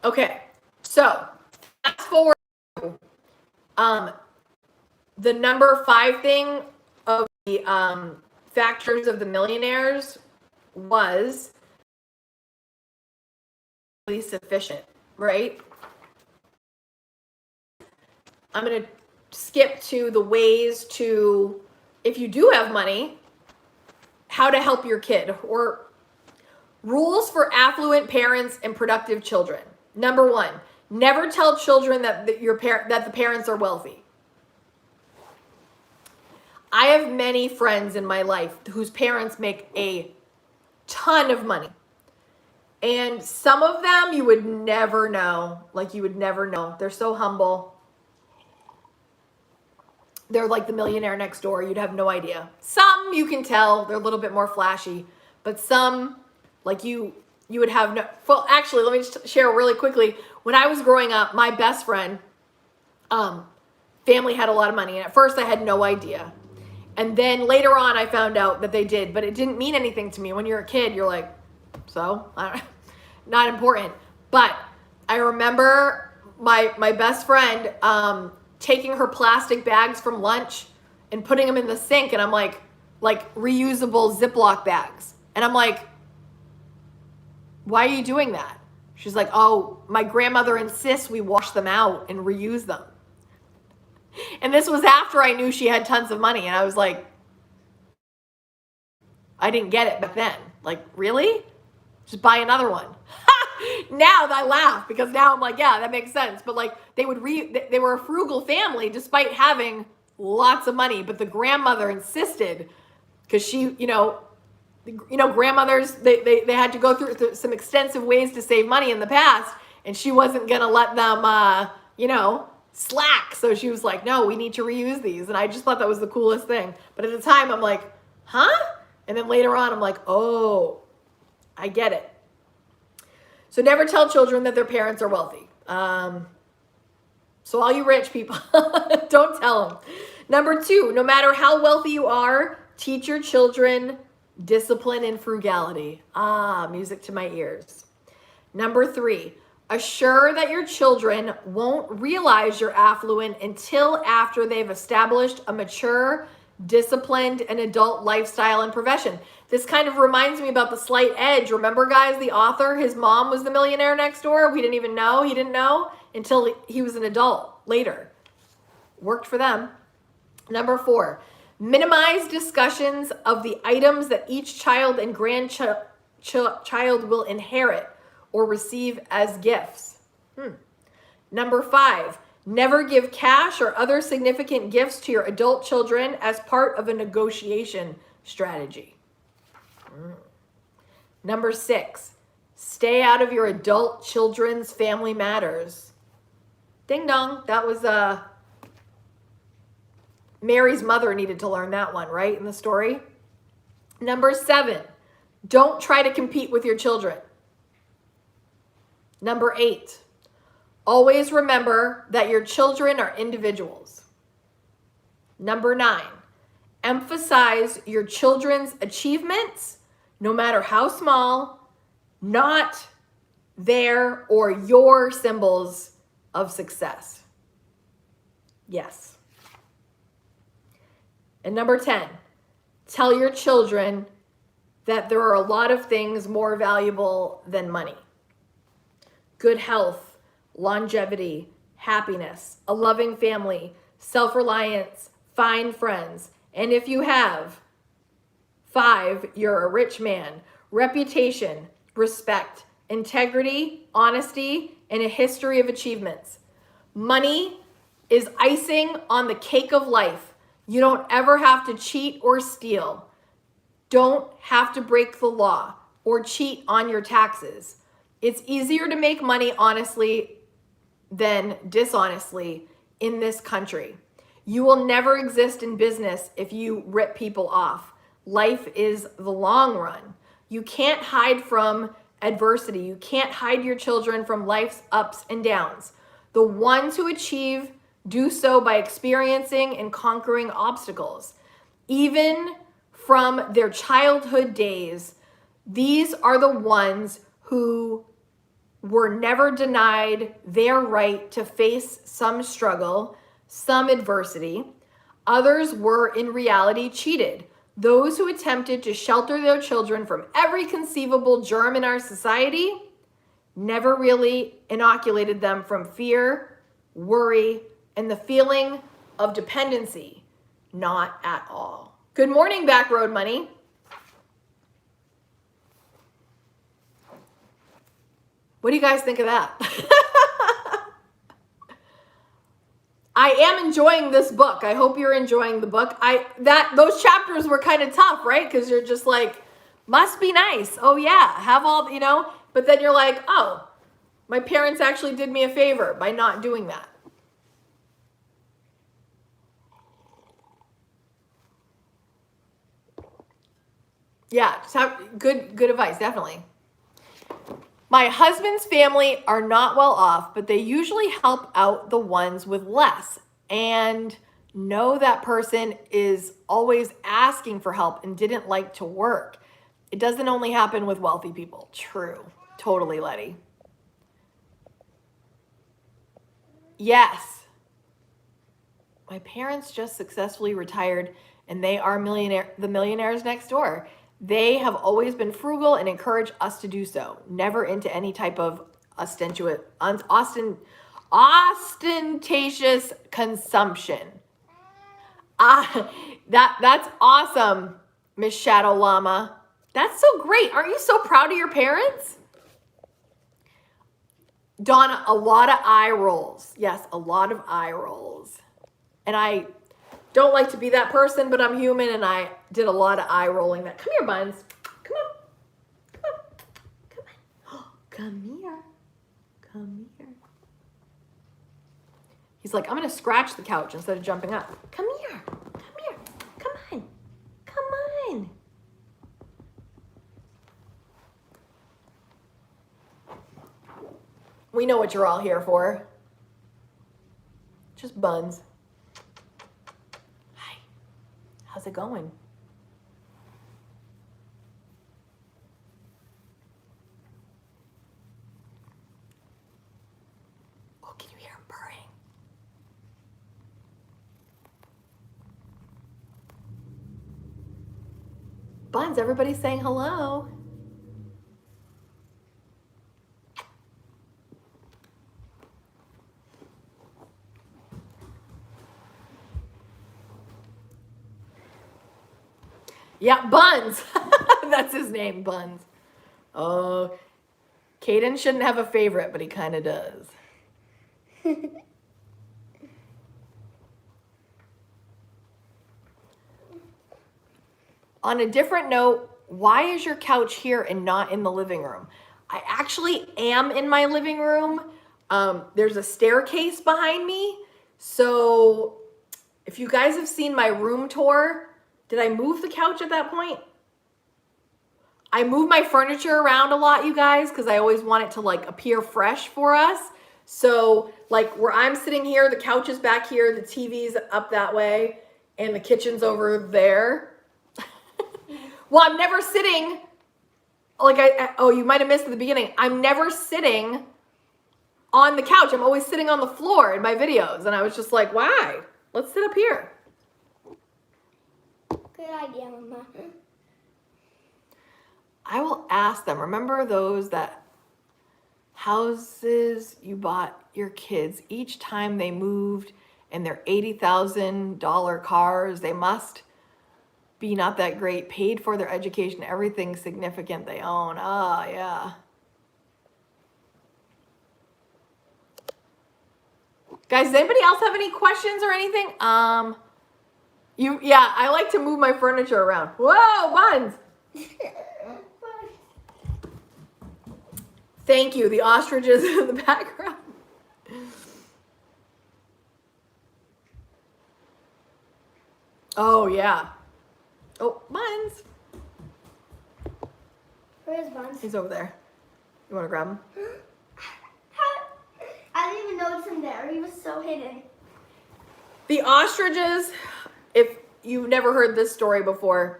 Okay, so fast forward to the number 5 thing of the factors of the millionaires was really sufficient, right? I'm going to skip to the ways to, if you do have money, how to help your kid, or rules for affluent parents and productive children. Number 1, never tell children that the parents are wealthy. I have many friends in my life whose parents make a ton of money. And some of them you would never know. Like, you would never know. They're so humble. They're like the millionaire next door. You'd have no idea. Some you can tell. They're a little bit more flashy. But some, like, you would have no... Well, actually, let me just share really quickly. When I was growing up, my best friend, family had a lot of money. And at first, I had no idea. And then later on, I found out that they did, but it didn't mean anything to me. When you're a kid, you're like, so? Not important. But I remember my best friend taking her plastic bags from lunch and putting them in the sink. And I'm like reusable Ziploc bags. And I'm like, why are you doing that? She's like, oh, my grandmother insists we wash them out and reuse them. And this was after I knew she had tons of money. And I was like, I didn't get it back then. Like, really? Just buy another one. Now I laugh, because now I'm like, yeah, that makes sense. But like, they were a frugal family despite having lots of money. But the grandmother insisted, because she, grandmothers, they had to go through some extensive ways to save money in the past. And she wasn't going to let them, slack. So she was like, no, we need to reuse these. And I just thought that was the coolest thing. But at the time, I'm like, huh? And then later on, I'm like, oh, I get it. So never tell children that their parents are wealthy. So all you rich people, don't tell them. Number 2, no matter how wealthy you are, teach your children discipline and frugality. Music to my ears. Number 3, assure that your children won't realize you're affluent until after they've established a mature, disciplined, and adult lifestyle and profession. This kind of reminds me about The Slight Edge. Remember, guys, the author, his mom was the millionaire next door. We didn't even know. He didn't know until he was an adult later. Worked for them. Number 4, minimize discussions of the items that each child and grandchild will inherit or receive as gifts. Number 5, never give cash or other significant gifts to your adult children as part of a negotiation strategy. Number 6, stay out of your adult children's family matters. Ding dong. That was Mary's mother needed to learn that one, right, in the story? Number 7, don't try to compete with your children. Number 8, always remember that your children are individuals. Number 9, emphasize your children's achievements, no matter how small, not their or your symbols of success. Yes. And number 10, tell your children that there are a lot of things more valuable than money. Good health, longevity, happiness, a loving family, self-reliance, fine friends. And if you have 5, you're a rich man. Reputation, respect, integrity, honesty, and a history of achievements. Money is icing on the cake of life. You don't ever have to cheat or steal. Don't have to break the law or cheat on your taxes. It's easier to make money honestly than dishonestly in this country. You will never exist in business if you rip people off. Life is the long run. You can't hide from adversity. You can't hide your children from life's ups and downs. The ones who achieve do so by experiencing and conquering obstacles. Even from their childhood days, these are the ones who were never denied their right to face some struggle, some adversity. Others were in reality cheated. Those who attempted to shelter their children from every conceivable germ in our society never really inoculated them from fear, worry, and the feeling of dependency. Not at all. Good morning, Backroad Money. What do you guys think of that? I am enjoying this book. I hope you're enjoying the book. Those chapters were kind of tough, right? Because you're just like, must be nice. Oh yeah, have all, but then you're like, oh, my parents actually did me a favor by not doing that. Yeah, just have good advice, definitely. My husband's family are not well off, but they usually help out the ones with less and know that person is always asking for help and didn't like to work. It doesn't only happen with wealthy people. True. Totally, Letty. Yes. My parents just successfully retired and they are the millionaires next door. They have always been frugal and encourage us to do so. Never into any type of ostentatious consumption. That's awesome, Miss Shadow Llama. That's so great. Aren't you so proud of your parents? Donna, a lot of eye rolls. Yes, a lot of eye rolls. And I don't like to be that person, but I'm human and I did a lot of eye rolling. Come here, Buns. Come on. Come on. Come on. Come here. Come here. He's like, I'm going to scratch the couch instead of jumping up. Come here. Come here. Come on. Come on. We know what you're all here for. Just Buns. Hi. How's it going? Oh, can you hear him purring? Buns, everybody's saying hello. Yeah, Buns. That's his name, Buns. Oh, Kaden shouldn't have a favorite, but he kind of does. On a different note, why is your couch here and not in the living room? I actually am in my living room. There's a staircase behind me. So if you guys have seen my room tour, did I move the couch at that point? I move my furniture around a lot, you guys, because I always want it to like appear fresh for us. So like where I'm sitting here, the couch is back here, the TV's up that way, and the kitchen's over there. Well, I'm never sitting, like oh, you might have missed at the beginning. I'm never sitting on the couch. I'm always sitting on the floor in my videos. And I was just like, why? Let's sit up here. Good idea, Mama. I will ask them. Remember those that houses you bought your kids each time they moved and their $80,000 cars, they must be not that great, paid for their education, everything significant they own. Ah, yeah. Guys, does anybody else have any questions or anything? Yeah, I like to move my furniture around. Whoa, Buns. Thank you. The ostriches in the background. Oh, yeah. Oh, Buns. Where's Buns? He's over there. You want to grab him? I didn't even notice him there. He was so hidden. The ostriches, if you've never heard this story before,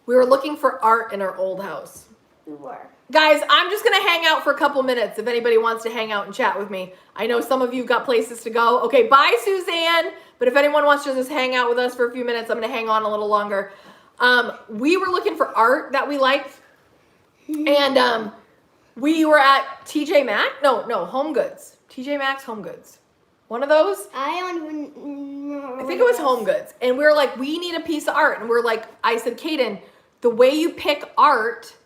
we were looking for art in our old house. We were. Guys, I'm just going to hang out for a couple minutes if anybody wants to hang out and chat with me. I know some of you got places to go. Okay, bye, Suzanne. But if anyone wants to just hang out with us for a few minutes, I'm going to hang on a little longer. We were looking for art that we liked. And we were at TJ Maxx. No, Home Goods. TJ Maxx, Home Goods. One of those. I don't even know. I think it was Home Goods. And we were like, we need a piece of art. And we're like, I said, Kaden, the way you pick art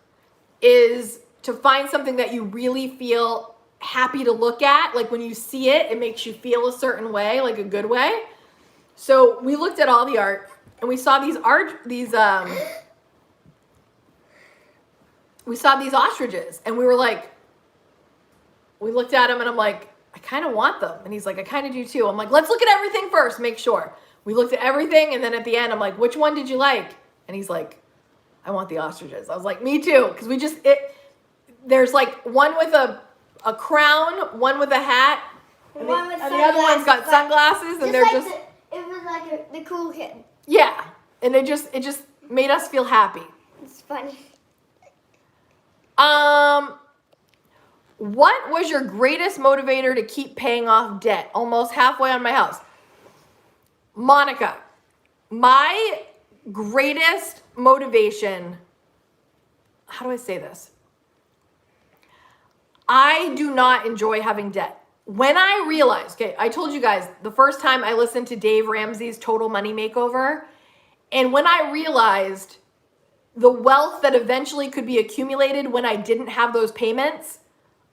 is to find something that you really feel happy to look at. Like when you see it, it makes you feel a certain way, like a good way. So we looked at all the art and we saw these ostriches, and we were like, we looked at them and I'm like, I kind of want them. And he's like, I kind of do too. I'm like, let's look at everything first, make sure. We looked at everything, and then at the end, I'm like, which one did you like? And he's like, I want the ostriches. I was like, me too. Because there's like one with a crown, one with a hat, and the other one's got sunglasses, and they're just. It was like the cool kid. Yeah, and it just made us feel happy. It's funny. What was your greatest motivator to keep paying off debt? Almost halfway on my house. Monica, my greatest motivation, how do I say this? I do not enjoy having debt. When I realized, okay, I told you guys the first time I listened to Dave Ramsey's Total Money Makeover, and when I realized the wealth that eventually could be accumulated when I didn't have those payments,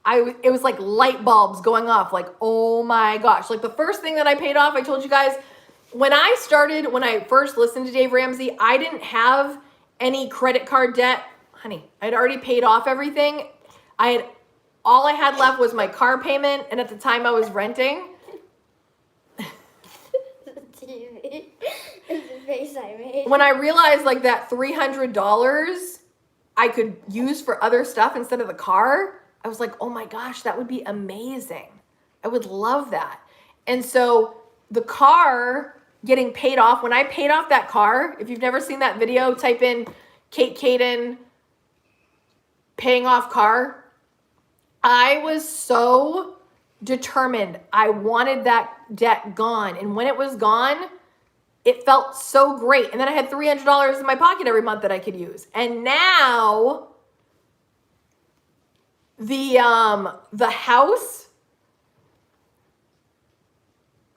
it was like light bulbs going off, like, oh my gosh. Like the first thing that I paid off, I told you guys, when I first listened to Dave Ramsey, I didn't have any credit card debt. Honey, I'd already paid off everything. All I had left was my car payment, and at the time I was renting. The face I made. When I realized like that $300 I could use for other stuff instead of the car, I was like, oh my gosh, that would be amazing. I would love that. And so the car getting paid off, when I paid off that car, if you've never seen that video, type in Kaden paying off car. I was so determined. I wanted that debt gone. And when it was gone, it felt so great. And then I had $300 in my pocket every month that I could use. And now the house,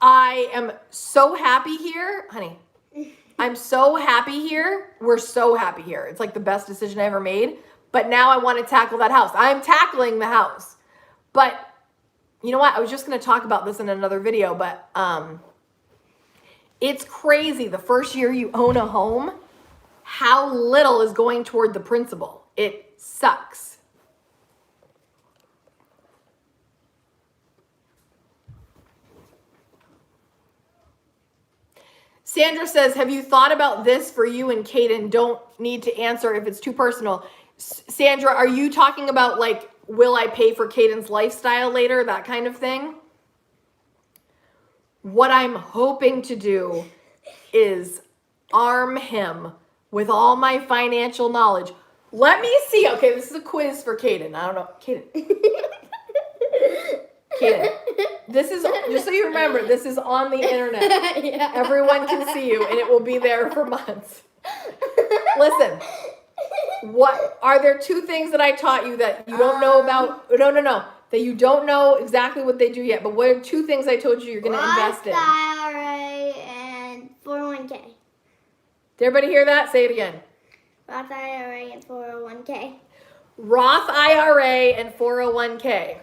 I am so happy here. Honey, I'm so happy here. We're so happy here. It's like the best decision I ever made. But now I want to tackle that house. I'm tackling the house. But you know what? I was just going to talk about this in another video, but it's crazy. The first year you own a home, how little is going toward the principal. It sucks. Sandra says, have you thought about this for you and Kaden? Don't need to answer if it's too personal. Sandra, are you talking about like, will I pay for Kaden's lifestyle later? That kind of thing? What I'm hoping to do is arm him with all my financial knowledge. Let me see. Okay, this is a quiz for Kaden. I don't know. Kaden. Kaden. This is, just so you remember, this is on the internet. Yeah. Everyone can see you, and it will be there for months. Listen, what are there two things that I taught you that you don't know about? No. That you don't know exactly what they do yet. But what are two things I told you you're going to invest in? Roth IRA and 401k. Did everybody hear that? Say it again. Roth IRA and 401k. Roth IRA and 401k.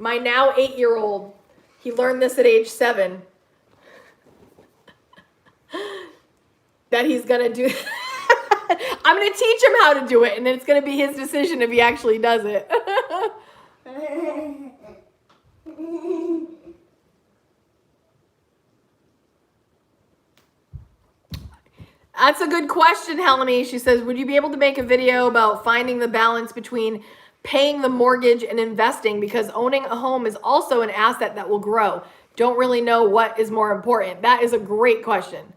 My now 8-year-old, he learned this at age 7. That he's going to do. I'm going to teach him how to do it, and it's going to be his decision if he actually does it. That's a good question, Helene. She says, would you be able to make a video about finding the balance between paying the mortgage and investing, because owning a home is also an asset that will grow? Don't really know what is more important. That is a great question.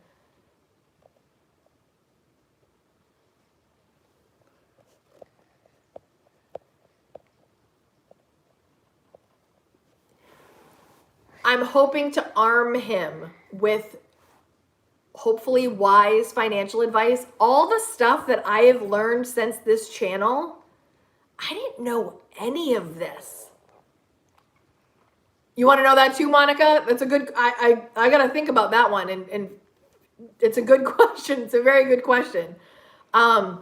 I'm hoping to arm him with hopefully wise financial advice. All the stuff that I have learned since this channel, I didn't know any of this. You want to know that too, Monica? That's a good, I got to think about that one. And it's a good question. It's a very good question. I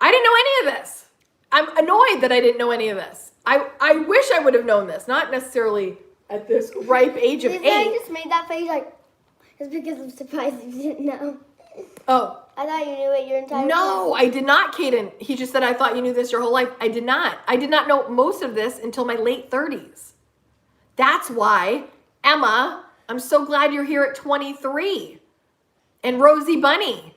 didn't know any of this. I'm annoyed that I didn't know any of this. I wish I would have known this, not necessarily at this ripe age of 8. I just made that face like, it's because I'm surprised you didn't know. Oh. I thought you knew it your entire No, life. I did not, Kaden. He just said, I thought you knew this your whole life. I did not. I did not know most of this until my late 30s. That's why, Emma, I'm so glad you're here at 23. And Rosie Bunny,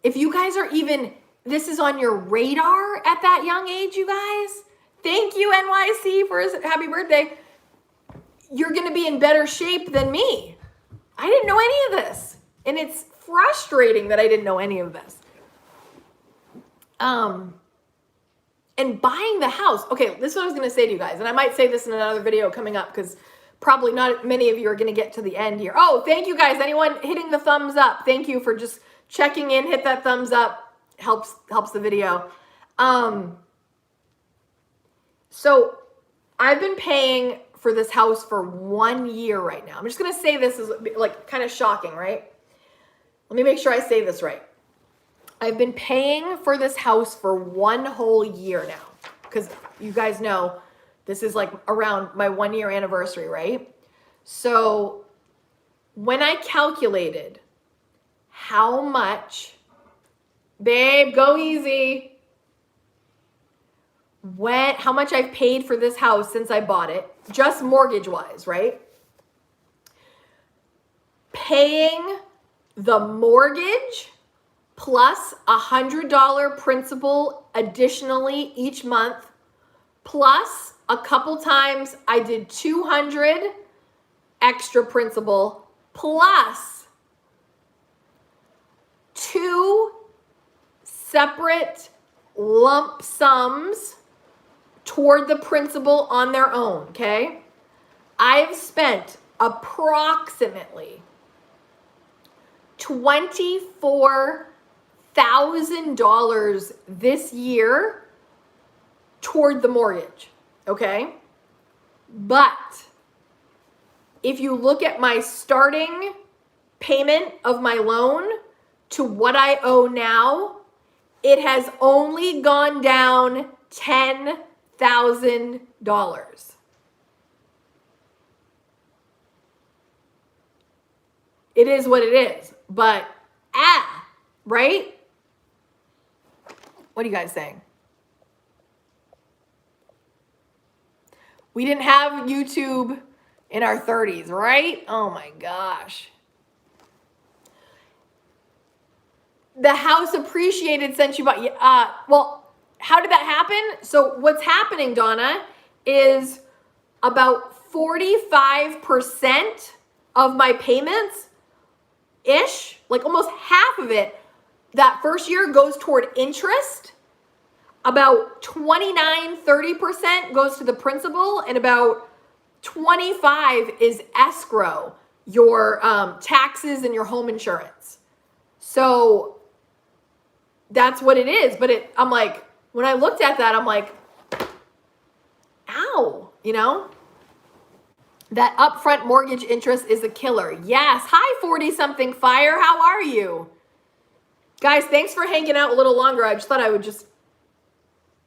if you guys are even, this is on your radar at that young age, you guys, thank you, NYC, for his happy birthday. You're going to be in better shape than me. I didn't know any of this. And it's frustrating that I didn't know any of this. And buying the house. Okay, this is what I was going to say to you guys. And I might say this in another video coming up because probably not many of you are going to get to the end here. Oh, thank you guys. Anyone hitting the thumbs up. Thank you for just checking in. Hit that thumbs up. Helps the video. So I've been paying for this house for 1 year right now. I'm just going to say this is like kind of shocking, right? Let me make sure I say this right. I've been paying for this house for 1 whole year now, because you guys know this is like around my 1 year anniversary, right? So when I calculated how much, babe, go easy, how much I've paid for this house since I bought it, just mortgage wise, right? Paying the mortgage plus $100 principal additionally each month, plus a couple times I did 200 extra principal, plus 2 separate lump sums toward the principal on their own, okay? I've spent approximately $24,000 this year toward the mortgage, okay? But if you look at my starting payment of my loan to what I owe now, it has only gone down $10,000. It is what it is, but right? What are you guys saying? We didn't have YouTube in our 30s, right? Oh my gosh. The house appreciated since you bought. Well, how did that happen? So what's happening, Donna, is about 45% of my payments ish, like almost half of it, that first year goes toward interest. About 29-30% goes to the principal, and about 25 is escrow, your taxes and your home insurance. So that's what it is. But I'm like, when I looked at that, I'm like, ow, you know? That upfront mortgage interest is a killer. Yes. Hi, 40-something fire. How are you? Guys, thanks for hanging out a little longer. I just thought I would just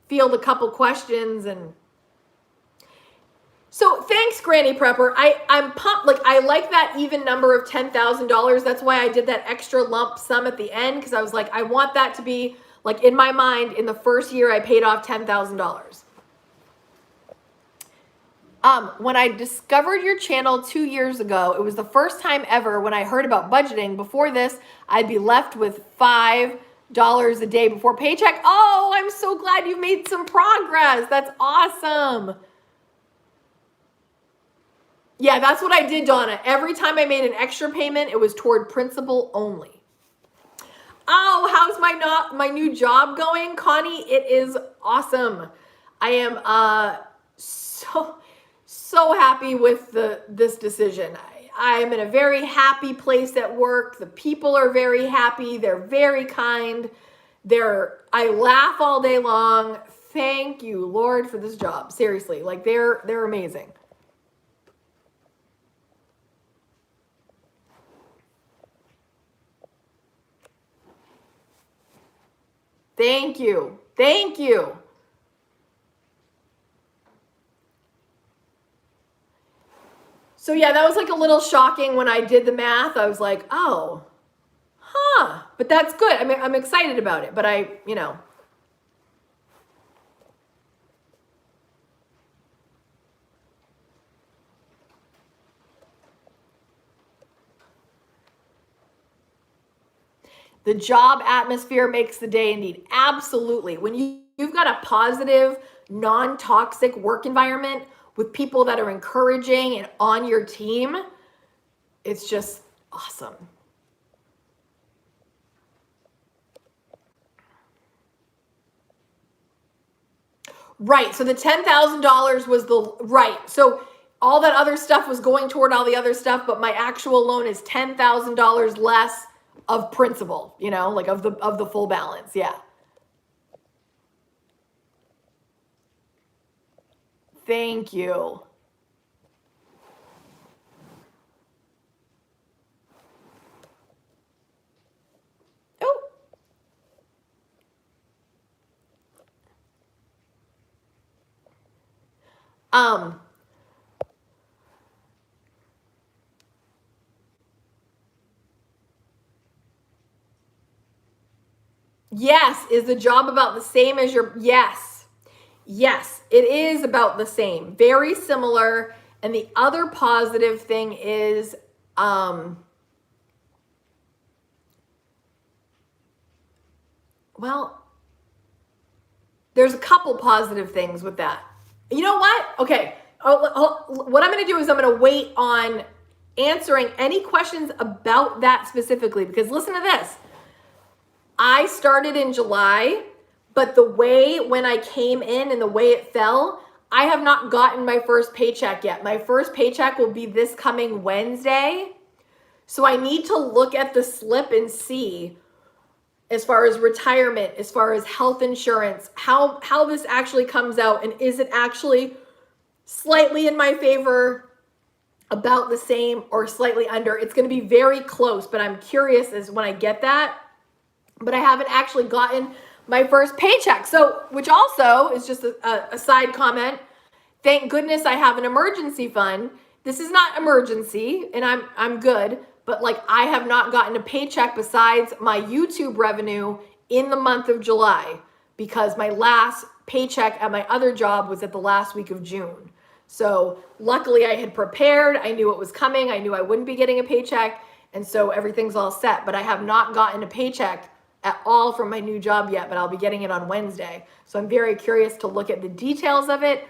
field a couple questions. And so thanks, Granny Prepper. I'm pumped. Like, I like that even number of $10,000. That's why I did that extra lump sum at the end, because I was like, I want that to be like in my mind, in the first year I paid off $10,000. When I discovered your channel 2 years ago, it was the first time ever when I heard about budgeting. Before this, I'd be left with $5 a day before paycheck. Oh, I'm so glad you made some progress. That's awesome. Yeah, that's what I did, Donna. Every time I made an extra payment, it was toward principal only. Oh, how's my new job going, Connie? It is awesome. I am so happy with this decision. I'm in a very happy place at work. The people are very happy. They're very kind. I laugh all day long. Thank you, Lord, for this job. Seriously, like they're amazing. Thank you. Thank you. So yeah, that was like a little shocking when I did the math. I was like, oh, huh, but that's good. I mean, I'm excited about it, but the job atmosphere makes the day indeed. Absolutely. When you've got a positive, non-toxic work environment with people that are encouraging and on your team, it's just awesome. Right. So the $10,000 was right. So all that other stuff was going toward all the other stuff, but my actual loan is $10,000 less of principal, like of the full balance. Yeah. Thank you. Oh. Yes. Is the job about the same as your, yes. Yes, it is about the same, very similar. And the other positive thing is, well, there's a couple positive things with that. You know what? Okay. What I'm going to do is I'm going to wait on answering any questions about that specifically, because listen to this. I started in July, but the way when I came in and the way it fell, I have not gotten my first paycheck yet. My first paycheck will be this coming Wednesday. So I need to look at the slip and see, as far as retirement, as far as health insurance, how this actually comes out, and is it actually slightly in my favor, about the same, or slightly under. It's going to be very close, but I'm curious as when I get that. But I haven't actually gotten my first paycheck. So, which also is just a side comment. Thank goodness I have an emergency fund. This is not emergency, and I'm good, but like I have not gotten a paycheck besides my YouTube revenue in the month of July, because my last paycheck at my other job was at the last week of June. So luckily I had prepared. I knew it was coming. I knew I wouldn't be getting a paycheck. And so everything's all set. But I have not gotten a paycheck at all from my new job yet, but I'll be getting it on Wednesday. So I'm very curious to look at the details of it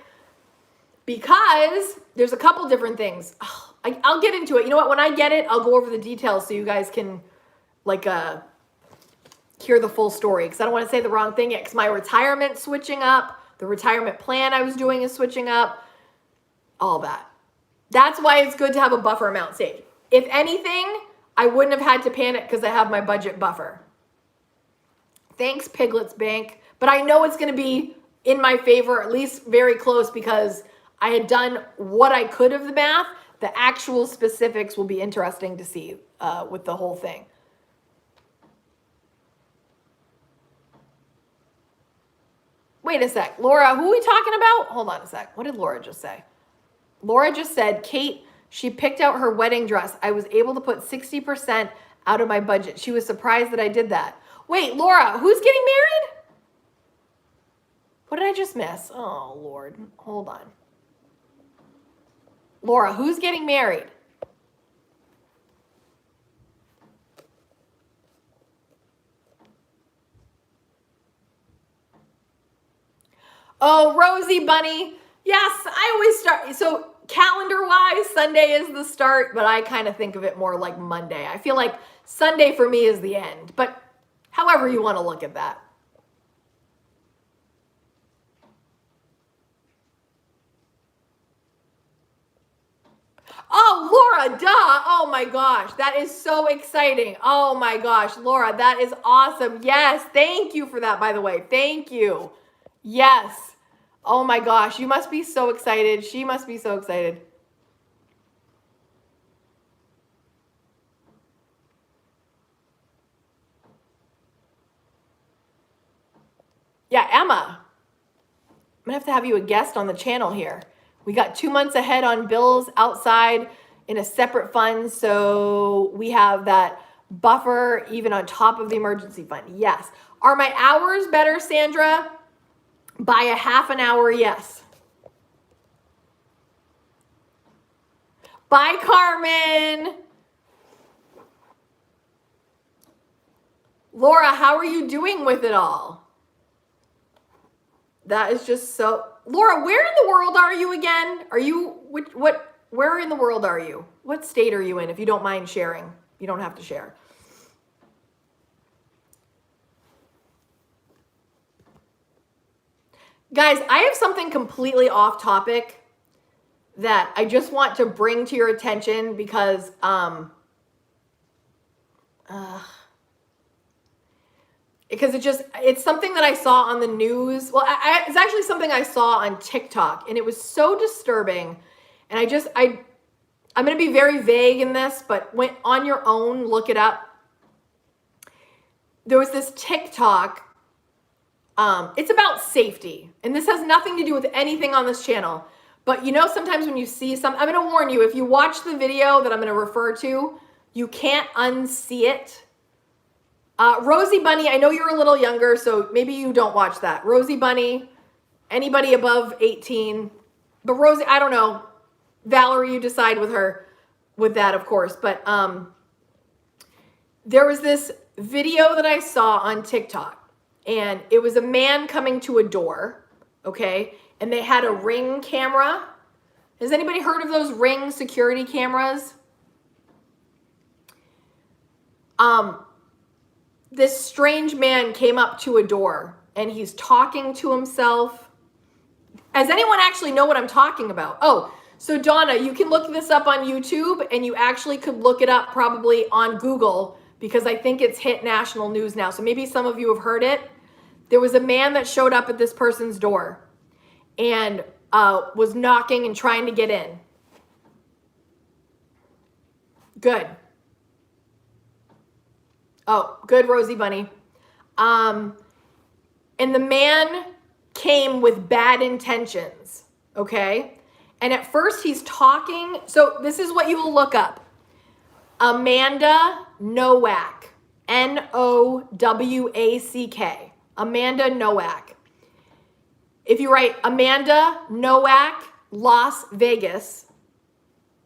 because there's a couple different things. I'll get into it. You know what? When I get it, I'll go over the details so you guys can like hear the full story, because I don't want to say the wrong thing yet, because my retirement's switching up. The retirement plan I was doing is switching up. All that. That's why it's good to have a buffer amount saved. If anything, I wouldn't have had to panic because I have my budget buffer. Thanks, Piglets Bank. But I know it's going to be in my favor, at least very close, because I had done what I could of the math. The actual specifics will be interesting to see with the whole thing. Wait a sec. Laura, who are we talking about? Hold on a sec. What did Laura just say? Laura just said, Kate, she picked out her wedding dress. I was able to put 60% out of my budget. She was surprised that I did that. Wait, Laura, who's getting married? What did I just miss? Oh, Lord. Hold on. Laura, who's getting married? Oh, Rosie Bunny. Yes, I always start. So calendar-wise, Sunday is the start, but I kind of think of it more like Monday. I feel like Sunday for me is the end, but however you want to look at that. Oh, Laura, duh. Oh my gosh, that is so exciting. Oh my gosh, Laura, that is awesome. Yes, thank you for that, by the way. Thank you. Yes. Oh my gosh, you must be so excited. She must be so excited. Yeah, Emma. I'm going to have you a guest on the channel here. We got 2 months ahead on bills outside in a separate fund, so we have that buffer even on top of the emergency fund. Yes. Are my hours better, Sandra? By a half an hour, yes. Bye, Carmen. Laura, how are you doing with it all? That is just so... Laura, where in the world are you again? Are you... Where in the world are you? What state are you in, if you don't mind sharing? You don't have to share. Guys, I have something completely off topic that I just want to bring to your attention because it's something that I saw on the news. Well, it's actually something I saw on TikTok, and it was so disturbing. And I'm going to be very vague in this, but on your own, look it up. There was this TikTok. It's about safety, and this has nothing to do with anything on this channel. But you know, sometimes when you see something, I'm going to warn you, if you watch the video that I'm going to refer to, you can't unsee it. Rosie Bunny, I know you're a little younger, so maybe you don't watch that. Rosie Bunny, anybody above 18. But Rosie, I don't know. Valerie, you decide with that, of course. But there was this video that I saw on TikTok. And it was a man coming to a door, okay? And they had a Ring camera. Has anybody heard of those Ring security cameras? This strange man came up to a door and he's talking to himself. Does anyone actually know what I'm talking about? Oh, so Donna, you can look this up on YouTube, and you actually could look it up probably on Google, because I think it's hit national news now. So maybe some of you have heard it. There was a man that showed up at this person's door and was knocking and trying to get in. Good. Oh, good, Rosie Bunny. And the man came with bad intentions, okay? And at first he's talking. So this is what you will look up. Amanda Nowak, Nowack. Amanda Nowak. If you write Amanda Nowak, Las Vegas,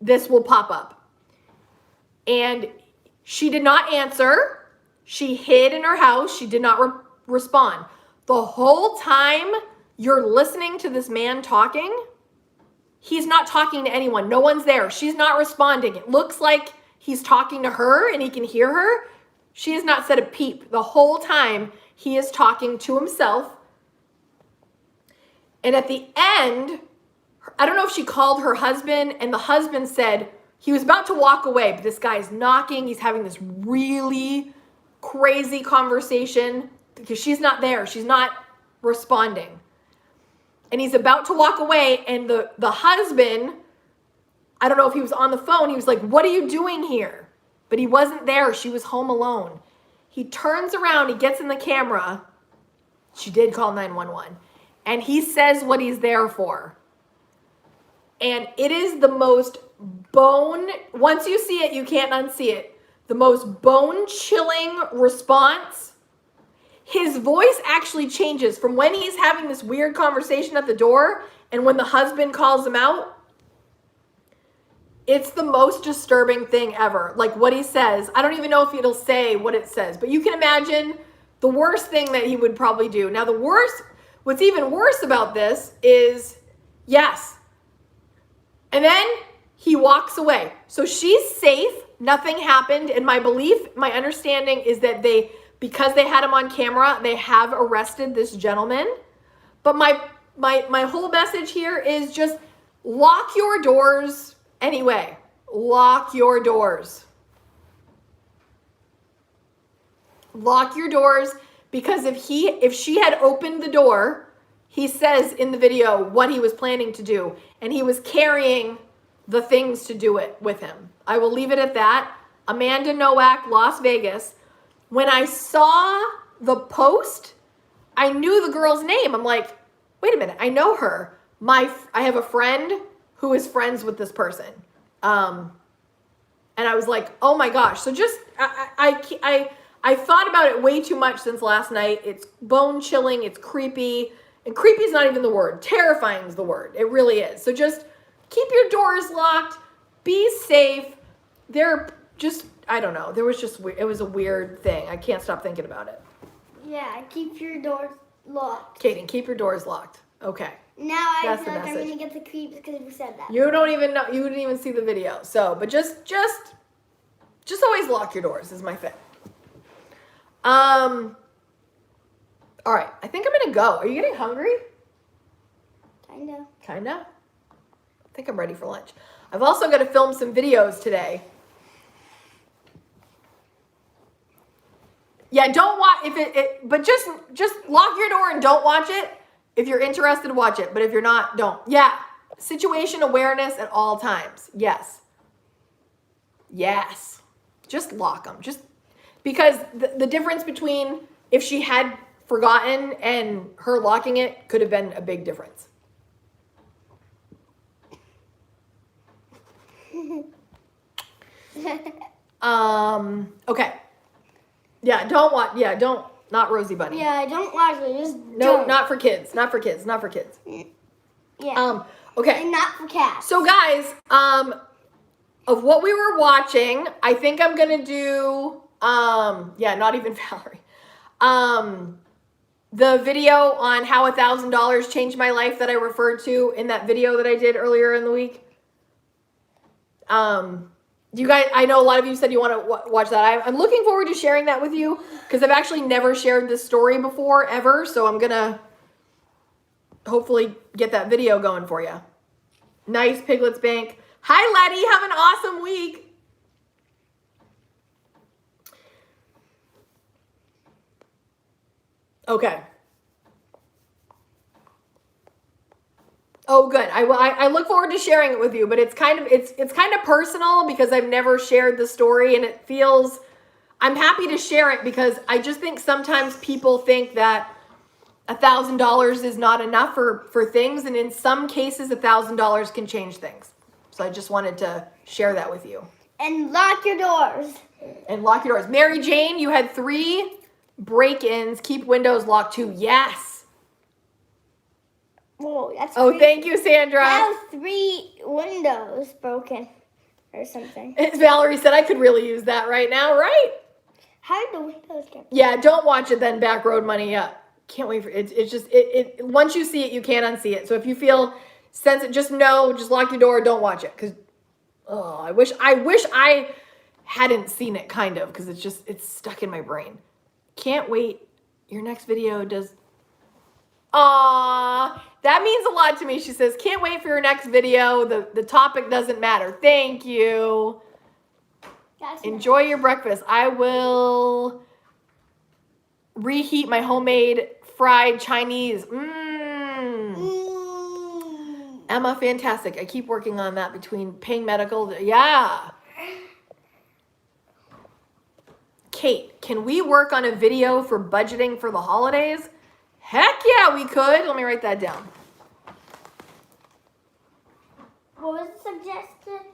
this will pop up. And she did not answer. She hid in her house. She did not respond. The whole time you're listening to this man talking, he's not talking to anyone. No one's there. She's not responding. It looks like he's talking to her and he can hear her. She has not said a peep. The whole time he is talking to himself. And at the end, I don't know if she called her husband, and the husband said he was about to walk away, but this guy is knocking. He's having this really crazy conversation because she's not there. She's not responding. And he's about to walk away, and the husband, I don't know if he was on the phone, he was like, "What are you doing here?" But he wasn't there. She was home alone. He turns around, he gets in the camera. She did call 911. And he says what he's there for. And it is the most once you see it, you can't unsee it. The most bone-chilling response. His voice actually changes from when he's having this weird conversation at the door and when the husband calls him out. It's the most disturbing thing ever. Like what he says. I don't even know if it'll say what it says, but you can imagine the worst thing that he would probably do. Now what's even worse about this is, yes. And then he walks away. So she's safe. Nothing happened. And my understanding is that because they had him on camera, they have arrested this gentleman. But my whole message here is just lock your doors anyway. Lock your doors. Lock your doors. Because if she had opened the door, he says in the video what he was planning to do. And he was carrying the things to do it with him. I will leave it at that. Amanda Nowak, Las Vegas. When I saw the post, I knew the girl's name. I'm like, wait a minute, I know her. I have a friend who is friends with this person. And I was like, oh my gosh. So just, I thought about it way too much since last night. It's bone chilling. It's creepy. And creepy is not even the word. Terrifying is the word. It really is. So just keep your doors locked. Be safe. I don't know. It was a weird thing. I can't stop thinking about it. Yeah, keep your doors locked. Kaden, keep your doors locked. Okay. Now I That's feel the like I'm message. going to get the creeps because we said that. You don't even know. You didn't even see the video. So, but just always lock your doors is my thing. All right. I think I'm gonna go. Are you getting hungry? Kinda. I think I'm ready for lunch. I've also got to film some videos today. Yeah, don't watch but just lock your door and don't watch it. If you're interested, watch it. But if you're not, don't. Yeah. Situation awareness at all times. Yes. Just lock them. Because the difference between if she had forgotten and her locking it could have been a big difference. Okay. Yeah, not Rosie Bunny. Yeah, don't watch it. Just No, don't. not for kids. Yeah. Okay. And not for cats. So guys, of what we were watching, I think I'm gonna do not even Valerie. The video on how $1,000 changed my life that I referred to in that video that I did earlier in the week. You guys, I know a lot of you said you want to watch that. I'm looking forward to sharing that with you because I've actually never shared this story before ever. So I'm gonna hopefully get that video going for you. Nice Piglets Bank. Hi, Letty. Have an awesome week. Okay. Oh, good. I look forward to sharing it with you, but it's kind of personal because I've never shared the story, and I'm happy to share it because I just think sometimes people think that $1,000 is not enough for things, and in some cases, $1,000 can change things. So I just wanted to share that with you. And lock your doors. And lock your doors. Mary Jane, you had 3 break-ins, keep windows locked too. Yes. Whoa, that's Oh, crazy. thank you, Sandra. I have 3 windows broken or something. Valerie said I could really use that right now, right? How did the windows get? Yeah, don't watch it then, Back Road Money. Yeah, can't wait for it. It's just, once you see it, you can't unsee it. So if you feel sensitive, just lock your door, don't watch it. Because, oh, I wish I hadn't seen it, kind of, because it's stuck in my brain. Can't wait. Your next video does. Aw, that means a lot to me. She says, can't wait for your next video. The topic doesn't matter. Thank you. Enjoy your breakfast. I will reheat my homemade fried Chinese. Emma, fantastic. I keep working on that between paying medical. Yeah. Kate, can we work on a video for budgeting for the holidays? Heck yeah, we could. Let me write that down. What was the suggestion?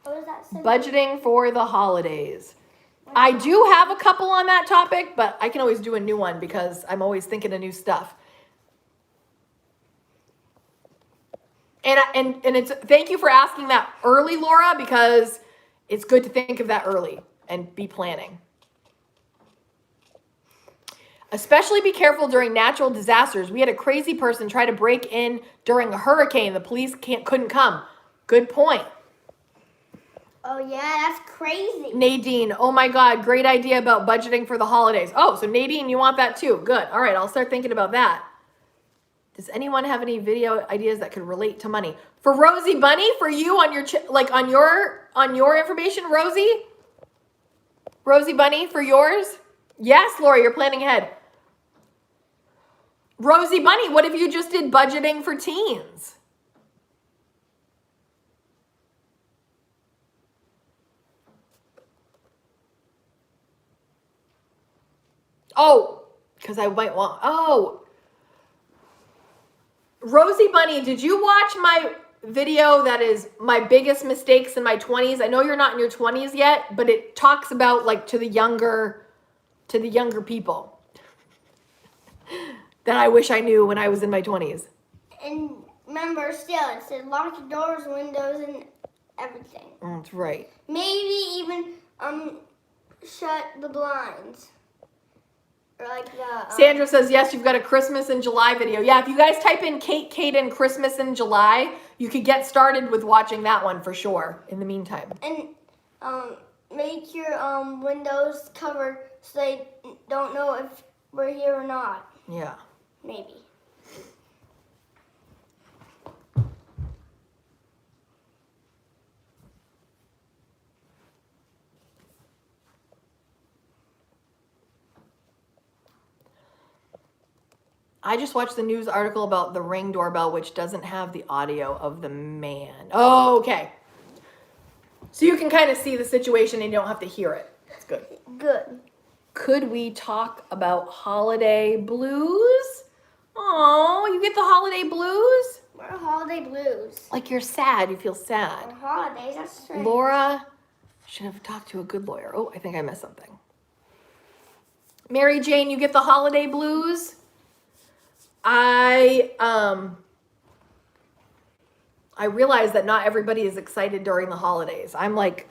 What was that suggestion? Budgeting for the holidays. I do have a couple on that topic, but I can always do a new one because I'm always thinking of new stuff. And it's thank you for asking that early, Laura, because it's good to think of that early and be planning. Especially be careful during natural disasters. We had a crazy person try to break in during a hurricane. The police couldn't come. Good point. Oh, yeah, that's crazy. Nadine, oh my God, great idea about budgeting for the holidays. Oh, so Nadine, you want that too. Good. All right, I'll start thinking about that. Does anyone have any video ideas that could relate to money? For Rosie Bunny, for you on your on your information, Rosie? Rosie Bunny, for yours? Yes, Laura, you're planning ahead. Rosie Bunny, what if you just did budgeting for teens? Oh, because I might want, Rosie Bunny, did you watch my video that is my biggest mistakes in my 20s? I know you're not in your 20s yet, but it talks about like to the younger people that I wish I knew when I was in my 20s. And remember, still, it said lock your doors, windows, and everything. That's right. Maybe even shut the blinds. Or like the Sandra says, yes, you've got a Christmas in July video. Yeah, if you guys type in Kaden Christmas in July, you could get started with watching that one for sure in the meantime. And make your windows covered so they don't know if we're here or not. Yeah. Maybe. I just watched the news article about the Ring doorbell, which doesn't have the audio of the man. Oh, okay. So you can kind of see the situation and you don't have to hear it. That's good. Good. Could we talk about holiday blues? Oh, you get the holiday blues? What are holiday blues? Like you're sad, you feel sad. Or holidays, that's strange. Laura should have talked to a good lawyer. Oh, I think I missed something. Mary Jane, you get the holiday blues? I realize that not everybody is excited during the holidays. I'm like,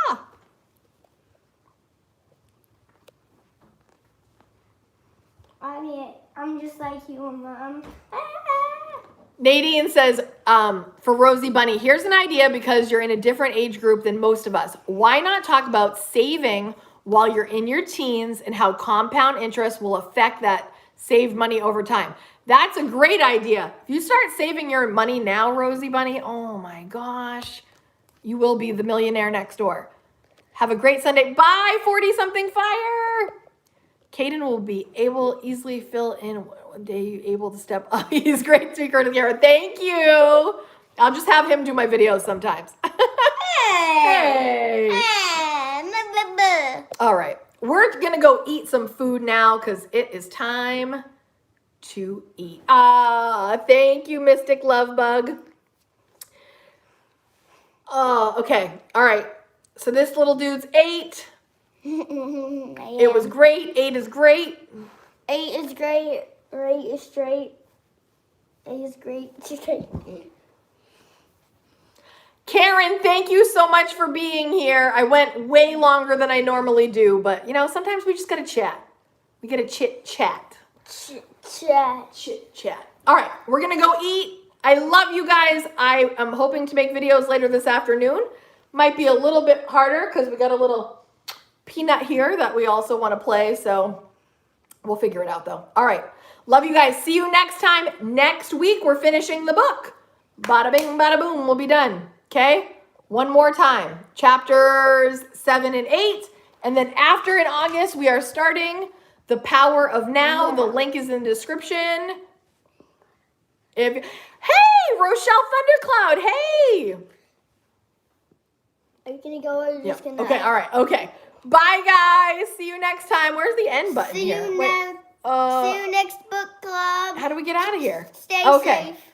ah! I mean, I'm just like you, Mom. Nadine says, for Rosie Bunny, here's an idea because you're in a different age group than most of us. Why not talk about saving while you're in your teens and how compound interest will affect that saved money over time? That's a great idea. If you start saving your money now, Rosie Bunny, oh my gosh, you will be the millionaire next door. Have a great Sunday. Bye, 40-something fire. Kaden will be able easily fill in one day able to step up. He's great speaker to the camera. Thank you. I'll just have him do my videos sometimes. Hey. All right. We're going to go eat some food now because it is time to eat. Thank you, Mystic Love Bug. Okay. All right. So this little dude's 8. It was great. 8 is great. 8 is great. 8 is straight. 8 is great. Straight. Karen, thank you so much for being here. I went way longer than I normally do, but you know, sometimes we just gotta chat. We gotta chit chat. Chat. Chit chat. All right, we're gonna go eat. I love you guys. I am hoping to make videos later this afternoon. Might be a little bit harder because we got a little peanut here that we also want to play, so we'll figure it out though. All right, love you guys. See you next time. Next week, we're finishing the book. Bada bing, bada boom, we'll be done. Okay? One more time. Chapters 7 and 8. And then after in August, we are starting The Power of Now. The link is in the description. Hey, Rochelle Thundercloud. Hey. Are you going to go or just going to... Okay, all right. Okay. Bye, guys. See you next time. Where's the end button here? See you next book club. How do we get out of here? Stay Okay. safe.